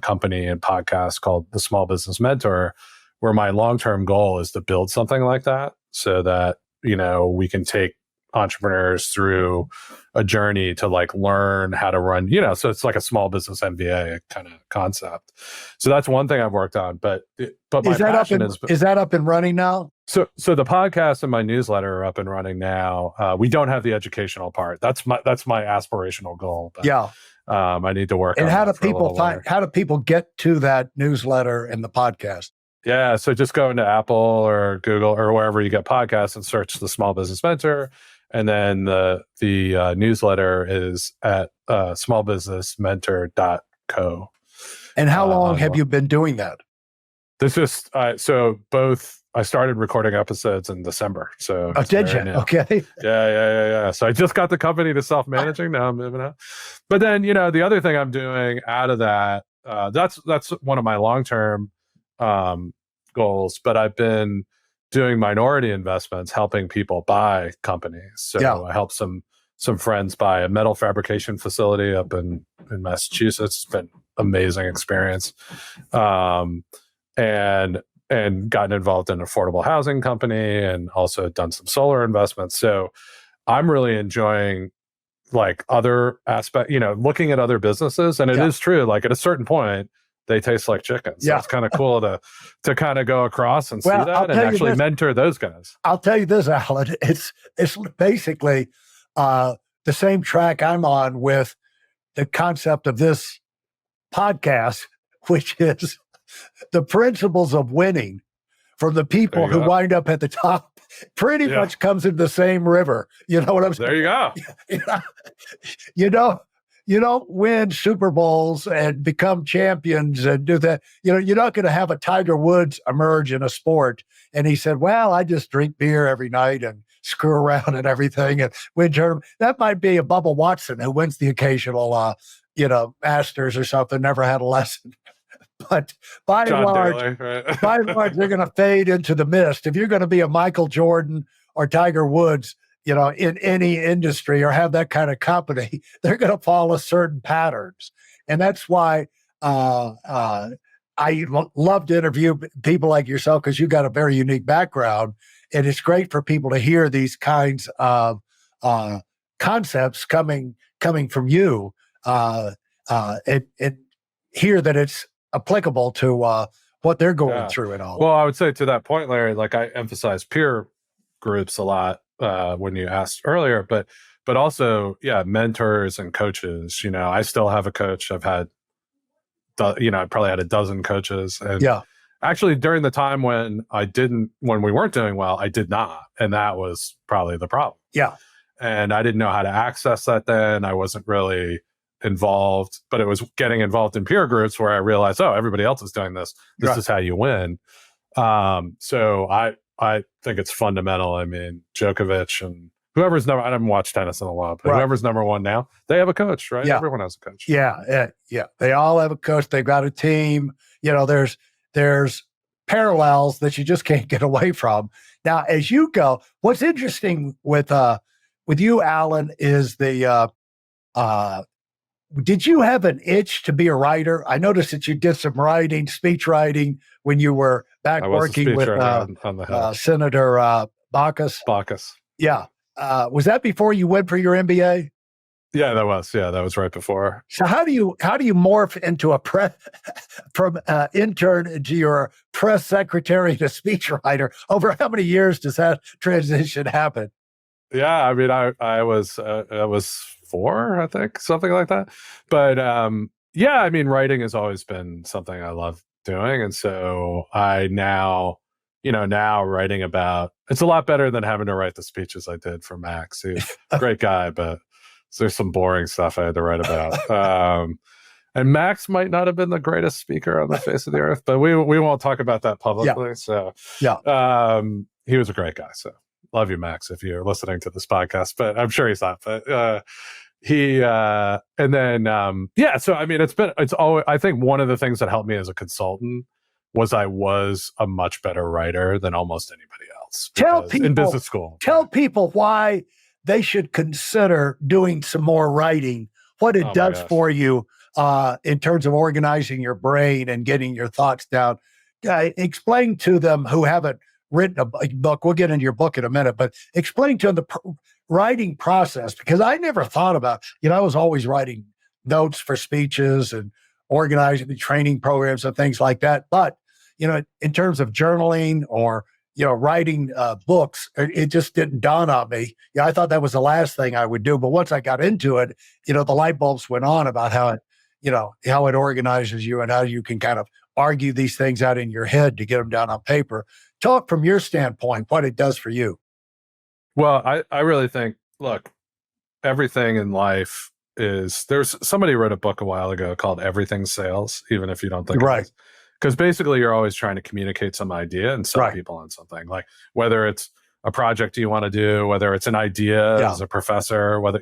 company and podcast called The Small Business Mentor, where my long-term goal is to build something like that so that, we can take entrepreneurs through a journey to learn how to run, so it's like a small business MBA kind of concept. So that's one thing I've worked on, but my passion is that up and running now? So the podcast and my newsletter are up and running now. We don't have the educational part. That's my aspirational goal. But, I need to work on how that how do people get to that newsletter and the podcast? Yeah. So just go into Apple or Google or wherever you get podcasts and search The Small Business Mentor. And then the newsletter is at smallbusinessmentor.co. And how long have you been doing that? This is I started recording episodes in December. So did you? New. Okay. Yeah. So I just got the company to self-managing. Now I'm moving out. But then, the other thing I'm doing out of that that's one of my long-term goals, but I've been doing minority investments, helping people buy companies. So I helped some friends buy a metal fabrication facility up in Massachusetts. It's been amazing experience. And gotten involved in an affordable housing company, and also done some solar investments. So I'm really enjoying like other aspect, looking at other businesses. And it is true, like at a certain point, they taste like chicken. So it's kind of cool to kind of go across and see that and actually mentor those guys. I'll tell you this, Alan, it's basically the same track I'm on with the concept of this podcast, which is the principles of winning from the people who wind up at the top pretty much comes in the same river. You know what I'm saying? There you go. You don't win Super Bowls and become champions and do that. You're not going to have a Tiger Woods emerge in a sport. And he said, well, I just drink beer every night and screw around and everything and win tournament. That might be a Bubba Watson who wins the occasional, Masters or something, never had a lesson. But by and large, they're going to fade into the mist. If you're going to be a Michael Jordan or Tiger Woods, in any industry or have that kind of company, they're going to follow certain patterns. And that's why I love to interview people like yourself, because you've got a very unique background. And it's great for people to hear these kinds of concepts coming from you and hear that it's applicable to what they're going through and all. Well, I would say to that point, Larry, like I emphasize peer groups a lot when you asked earlier, but also, mentors and coaches. I still have a coach. I've had, I probably had a dozen coaches. And actually during the time when we weren't doing well, I did not. And that was probably the problem. Yeah. And I didn't know how to access that then. I wasn't really involved, but it was getting involved in peer groups where I realized, everybody else is doing this. This is how you win. So I think it's fundamental. I mean, Djokovic and whoever's I haven't watched tennis in a while, but whoever's number one now, they have a coach, right? Yeah. Everyone has a coach. Yeah. They all have a coach. They've got a team. There's parallels that you just can't get away from. Now, as you go, what's interesting with you, Alan, is did you have an itch to be a writer? I noticed that you did some writing, speech writing, when you were back working with Senator Baucus. Yeah. Was that before you went for your MBA? Yeah, that was right before. So how do you morph into from intern into your press secretary to speechwriter? Over how many years does that transition happen? Yeah, I mean, I was 4, I think, something like that. But I mean, writing has always been something I love doing, and so I now writing about, it's a lot better than having to write the speeches I did for Max. He's a great guy, but there's some boring stuff I had to write about. And Max might not have been the greatest speaker on the face of the earth, but we won't talk about that publicly. Yeah. So he was a great guy. So love you, Max, if you're listening to this podcast, but I'm sure he's not. But so I mean, it's always, I think one of the things that helped me as a consultant was I was a much better writer than almost anybody else. In business school. Tell people why they should consider doing some more writing, what it does for you in terms of organizing your brain and getting your thoughts down. Explain to them who haven't written a book. We'll get into your book in a minute, but explain to them the writing process, because I never thought about, I was always writing notes for speeches and organizing the training programs and things like that. But, in terms of journaling or, writing books, it just didn't dawn on me. I thought that was the last thing I would do. But once I got into it, the light bulbs went on about how it organizes you and how you can kind of argue these things out in your head to get them down on paper. Talk from your standpoint, what it does for you. Well, I really think, look, everything in life there's somebody wrote a book a while ago called Everything Sales, even if you don't think right. Because basically you're always trying to communicate some idea and sell people on something, like whether it's a project you want to do, whether it's an idea as a professor, whether,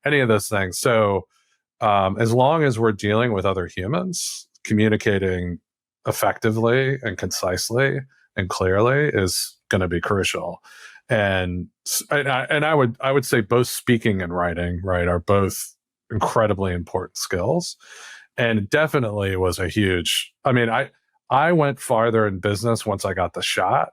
any of those things. So as long as we're dealing with other humans, communicating effectively and concisely and clearly is going to be crucial. And I would say both speaking and writing, right, are both incredibly important skills. And it definitely was a huge, I mean, I went farther in business once I got the shot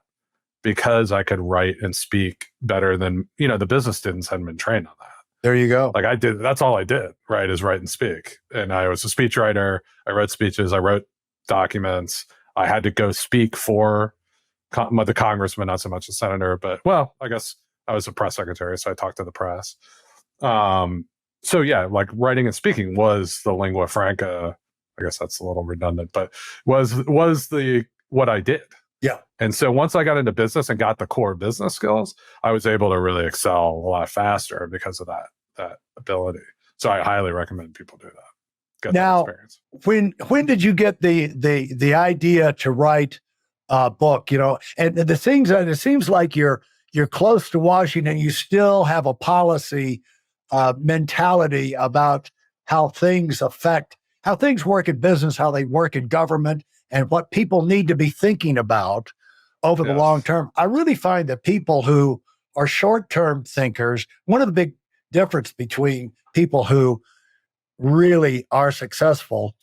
because I could write and speak better than, the business students hadn't been trained on that. There you go. Like that's all I did, right, is write and speak. And I was a speechwriter. I wrote speeches. I wrote documents. I had to go speak for the congressman, not so much the senator, but, well, I guess I was a press secretary, so I talked to the press. So yeah, like writing and speaking was the lingua franca. I guess that's a little redundant, but was what I did. Yeah. And so once I got into business and got the core business skills, I was able to really excel a lot faster because of that ability. So I highly recommend people do that. Get now, that experience. When did you get the idea to write a book? And the things that it seems like you're close to Washington, you still have a policy mentality about how things work in business, how they work in government, and what people need to be thinking about over the long term. I really find that people who are short-term thinkers, one of the big difference between people who really are successful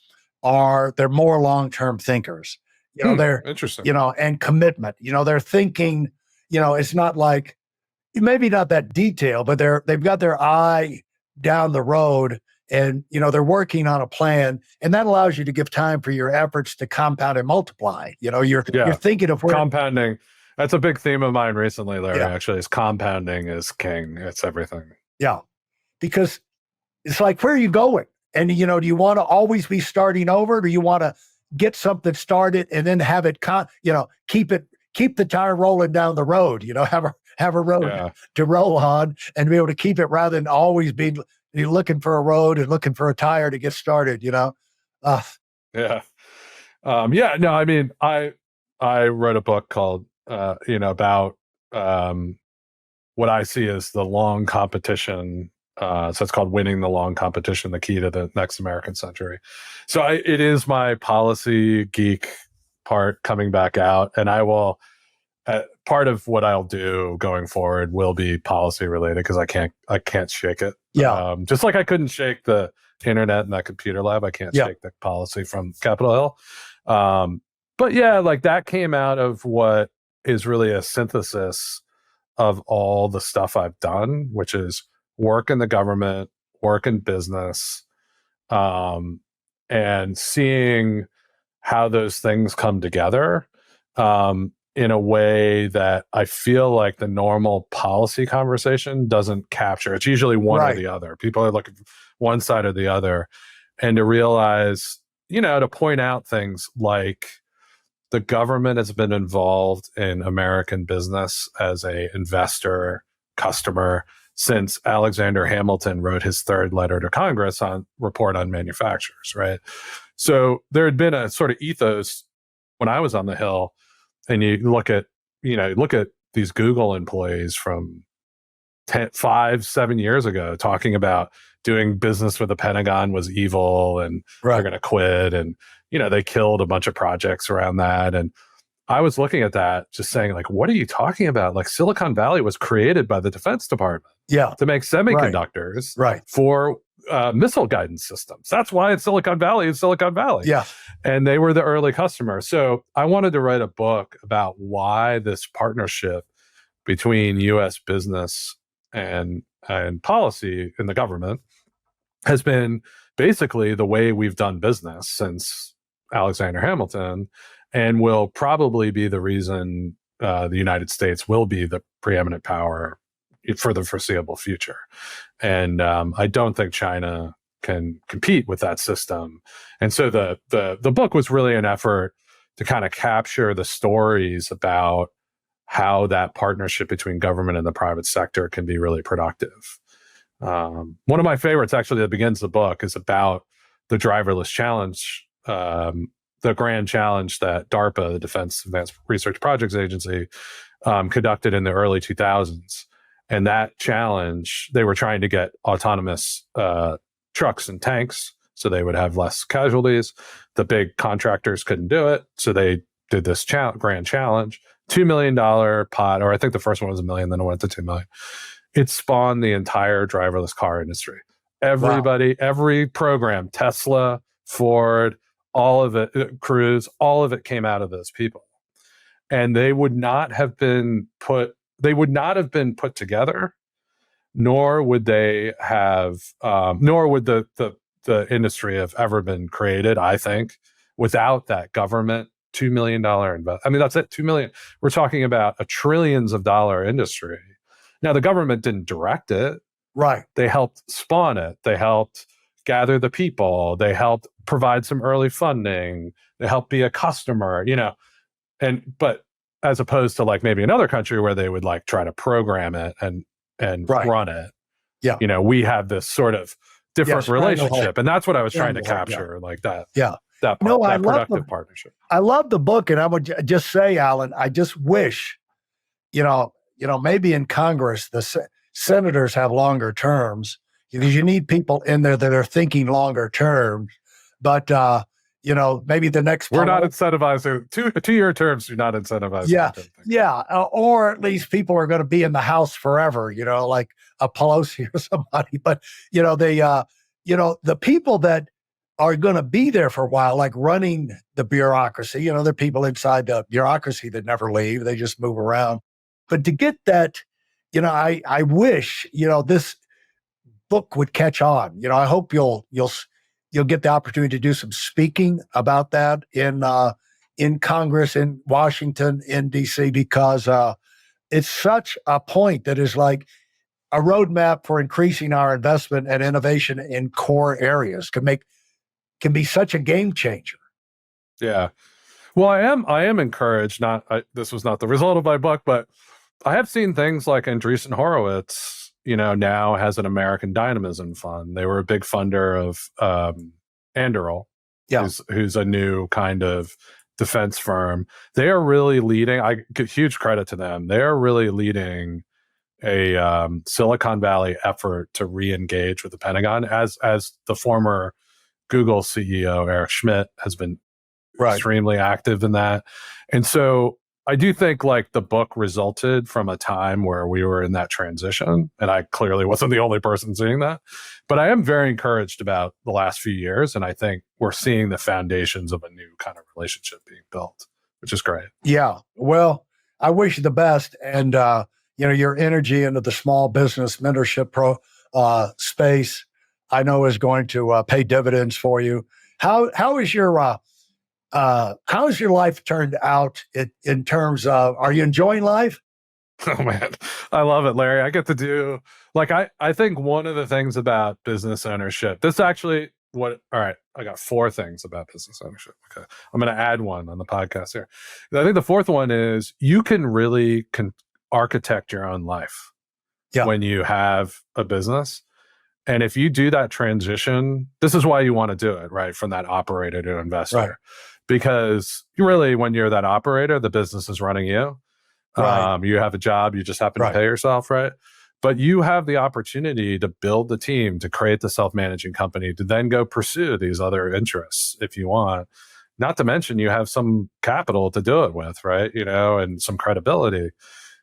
they're more long-term thinkers. They're interesting. And commitment. They're thinking, it's not like, maybe not that detail, but they've got their eye down the road, and they're working on a plan, and that allows you to give time for your efforts to compound and multiply. You're thinking of compounding. That's a big theme of mine recently, Larry. Actually, is compounding is king. It's everything. Yeah, because it's like, where are you going? And do you want to always be starting over? Do you want to get something started and then have it keep the tire rolling down the road? Have a road to roll on and be able to keep it, rather than always be looking for a road and looking for a tire to get started. No, I mean, I wrote a book called about what I see as the long competition. So it's called Winning the Long Competition, the Key to the Next American Century. So it is my policy geek part coming back out, and I will. Part of what I'll do going forward will be policy related, because I can't shake it. Yeah. Just like I couldn't shake the internet and that computer lab, I can't shake the policy from Capitol Hill. But yeah, like that came out of what is really a synthesis of all the stuff I've done, which is work in the government, work in business, and seeing how those things come together. In a way that I feel like the normal policy conversation doesn't capture. It's usually one or the other. People are looking for one side or the other. And to realize, to point out things like the government has been involved in American business as a investor, customer, since Alexander Hamilton wrote his third letter to Congress on report on manufacturers, right? So there had been a sort of ethos when I was on the Hill. And you look at these Google employees from 5-7 years ago talking about doing business with the Pentagon was evil and they're going to quit. And, they killed a bunch of projects around that. And I was looking at that just saying, like, what are you talking about? Like, Silicon Valley was created by the Defense Department to make semiconductors for missile guidance systems. That's why it's Silicon Valley is Silicon Valley. Yeah. And they were the early customer. So I wanted to write a book about why this partnership between U.S. business and policy in the government has been basically the way we've done business since Alexander Hamilton, and will probably be the reason the United States will be the preeminent power for the foreseeable future. And I don't think China can compete with that system. And so the book was really an effort to kind of capture the stories about how that partnership between government and the private sector can be really productive. One of my favorites, actually, that begins the book is about the driverless challenge, the grand challenge that DARPA, the Defense Advanced Research Projects Agency, conducted in the early 2000s. And that challenge, they were trying to get autonomous trucks and tanks so they would have less casualties. The big contractors couldn't do it, so they did this grand challenge, $2 million pot, or I think the first one was $1 million, then it went to $2 million. It spawned the entire driverless car industry. Everybody, every program, Tesla, Ford, all of it, Cruise, all of it came out of those people. And they would not have been put together, nor would they have, nor would the industry have ever been created, I think, without that government $2 million investment. I mean, that's it, 2 million. We're talking about a trillions of dollar industry. Now, the government didn't direct it. Right. They helped spawn it. They helped gather the people. They helped provide some early funding. They helped be a customer, but as opposed to like maybe another country where they would like try to program it and run it. Yeah. We have this sort of different relationship. And that's what I was trying to capture, like that. Yeah. That productive partnership. I love the book, and I would just say, Alan, I just wish, maybe in Congress, the senators have longer terms because you need people in there that are thinking longer terms. But, maybe the next... We're not incentivizing. Two-year terms do not incentivize. Yeah. Or at least people are going to be in the House forever, like a Pelosi or somebody. But, the people that are going to be there for a while, like running the bureaucracy, there are people inside the bureaucracy that never leave. They just move around. But to get that, I wish, this book would catch on. I hope you'll get the opportunity to do some speaking about that in Congress, in Washington, in DC, because it's such a point that is like a roadmap for increasing our investment and innovation in core areas can be such a game changer. Yeah. Well, I am encouraged. This was not the result of my book, but I have seen things like Andreessen Horowitz, now has an American Dynamism Fund. They were a big funder of Anduril, who's a new kind of defense firm. They are really leading. I give huge credit to them. They are really leading a Silicon Valley effort to re-engage with the Pentagon, as the former Google CEO Eric Schmidt has been extremely active in that. And so I do think like the book resulted from a time where we were in that transition, and I clearly wasn't the only person seeing that. But I am very encouraged about the last few years, and I think we're seeing the foundations of a new kind of relationship being built, which is great. Yeah. Well, I wish you the best, and your energy into the small business mentorship space, I know is going to pay dividends for you. How is your life turned out in terms of, are you enjoying life? Oh man, I love it, Larry. I get to do, like, I think one of the things about business ownership, all right, I got 4 things about business ownership. Okay. I'm going to add one on the podcast here. I think the fourth one is you can really architect your own life when you have a business. And if you do that transition, this is why you want to do it, right? From that operator to investor. Right. Because really, when you're that operator, the business is running you. Right. You have a job, you just happen to pay yourself, right? But you have the opportunity to build the team, to create the self-managing company, to then go pursue these other interests if you want. Not to mention you have some capital to do it with, right? And some credibility.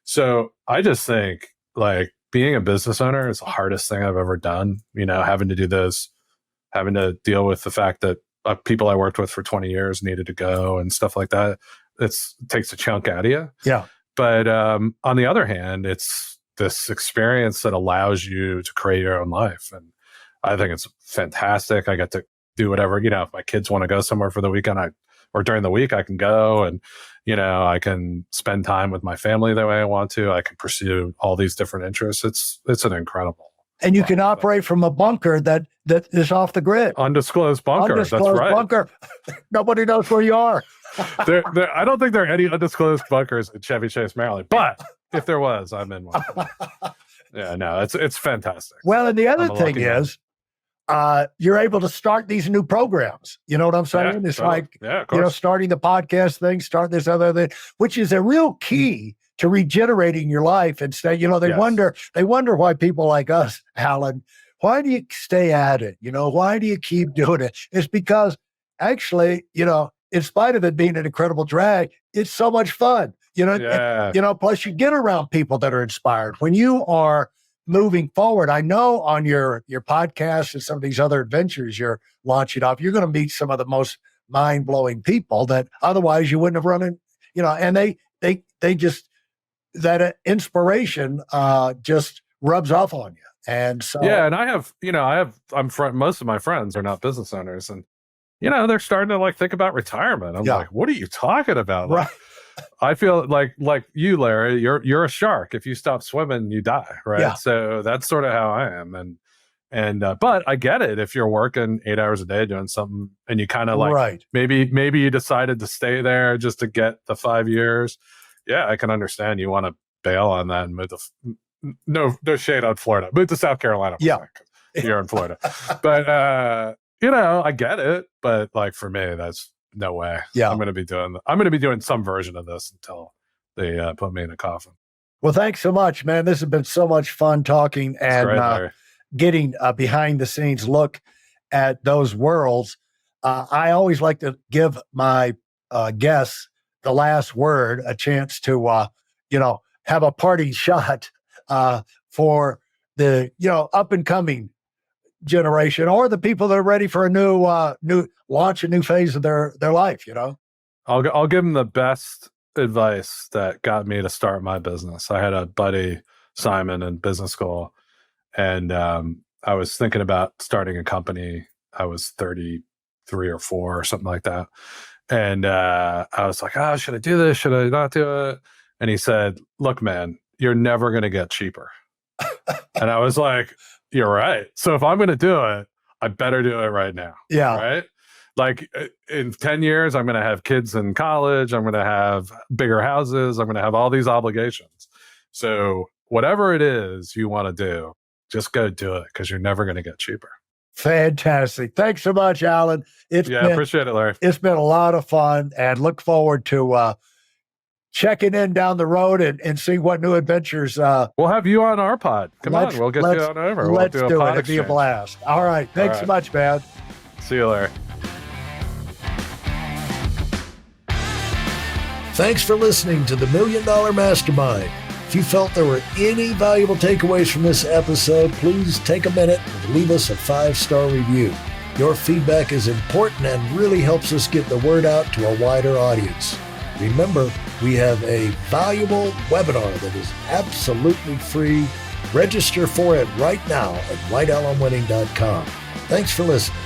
So I just think like being a business owner is the hardest thing I've ever done, having to do this, having to deal with the fact that people I worked with for 20 years needed to go and stuff like that. It takes a chunk out of you. Yeah. But on the other hand, it's this experience that allows you to create your own life. And I think it's fantastic. I get to do whatever, if my kids want to go somewhere for the weekend, or during the week, I can go, and, I can spend time with my family the way I want to. I can pursue all these different interests. It's an incredible. And you can operate from a bunker that is off the grid. Undisclosed bunker. That's right. Bunker. Nobody knows where you are. I don't think there are any undisclosed bunkers in Chevy Chase, Maryland. But if there was, I'm in one. Yeah, no, it's fantastic. Well, and the other thing is, you're able to start these new programs. You know what I'm saying? It's like, starting the podcast thing, start this other thing, which is a real key to regenerating your life. And say, they wonder why people like us, Alan, why do you stay at it? Why do you keep doing it? It's because actually, in spite of it being an incredible drag, it's so much fun. Yeah. Plus you get around people that are inspired. When you are moving forward, I know on your podcast and some of these other adventures you're launching off, you're going to meet some of the most mind-blowing people that otherwise you wouldn't have run in, and they just, that inspiration just rubs off on you. And so, Yeah. And most of my friends are not business owners, and, they're starting to like think about retirement. I'm like, what are you talking about? right. I feel like you, Larry, you're a shark. If you stop swimming, you die. Right. Yeah. So that's sort of how I am. But I get it. If you're working 8 hours a day doing something and you kind of like, right. maybe you decided to stay there just to get the 5 years. Yeah. I can understand you want to bail on that and move no shade on Florida, move to South Carolina. Yeah. You're in Florida, but, I get it. But like for me, that's no way. Yeah. I'm going to be doing some version of this until they put me in a coffin. Well, thanks so much, man. This has been so much fun talking and getting a behind the scenes look at those worlds. I always like to give my guests the last word, a chance to, have a parting shot for the, up and coming generation or the people that are ready for a new launch, a new phase of their life. I'll give them the best advice that got me to start my business. I had a buddy, Simon, in business school, and I was thinking about starting a company. I was 33 or 4 or something like that. And I was like, should I do this? Should I not do it? And he said, look, man, you're never going to get cheaper. And I was like, you're right. So if I'm going to do it, I better do it right now. Yeah. Right. Like in 10 years, I'm going to have kids in college. I'm going to have bigger houses. I'm going to have all these obligations. So whatever it is you want to do, just go do it because you're never going to get cheaper. Fantastic. Thanks so much, Alan. Appreciate it, Larry. It's been a lot of fun and look forward to checking in down the road and seeing what new adventures. We'll have you on our pod. Come on, we'll get you on over. Let's do it. Pod It'll be a blast. All right. Thanks so much, man. See you, Larry. Thanks for listening to the Million Dollar Mastermind. If you felt there were any valuable takeaways from this episode, please take a minute and leave us a 5-star review. Your feedback is important and really helps us get the word out to a wider audience. Remember, we have a valuable webinar that is absolutely free. Register for it right now at weidelonwinning.com. Thanks for listening.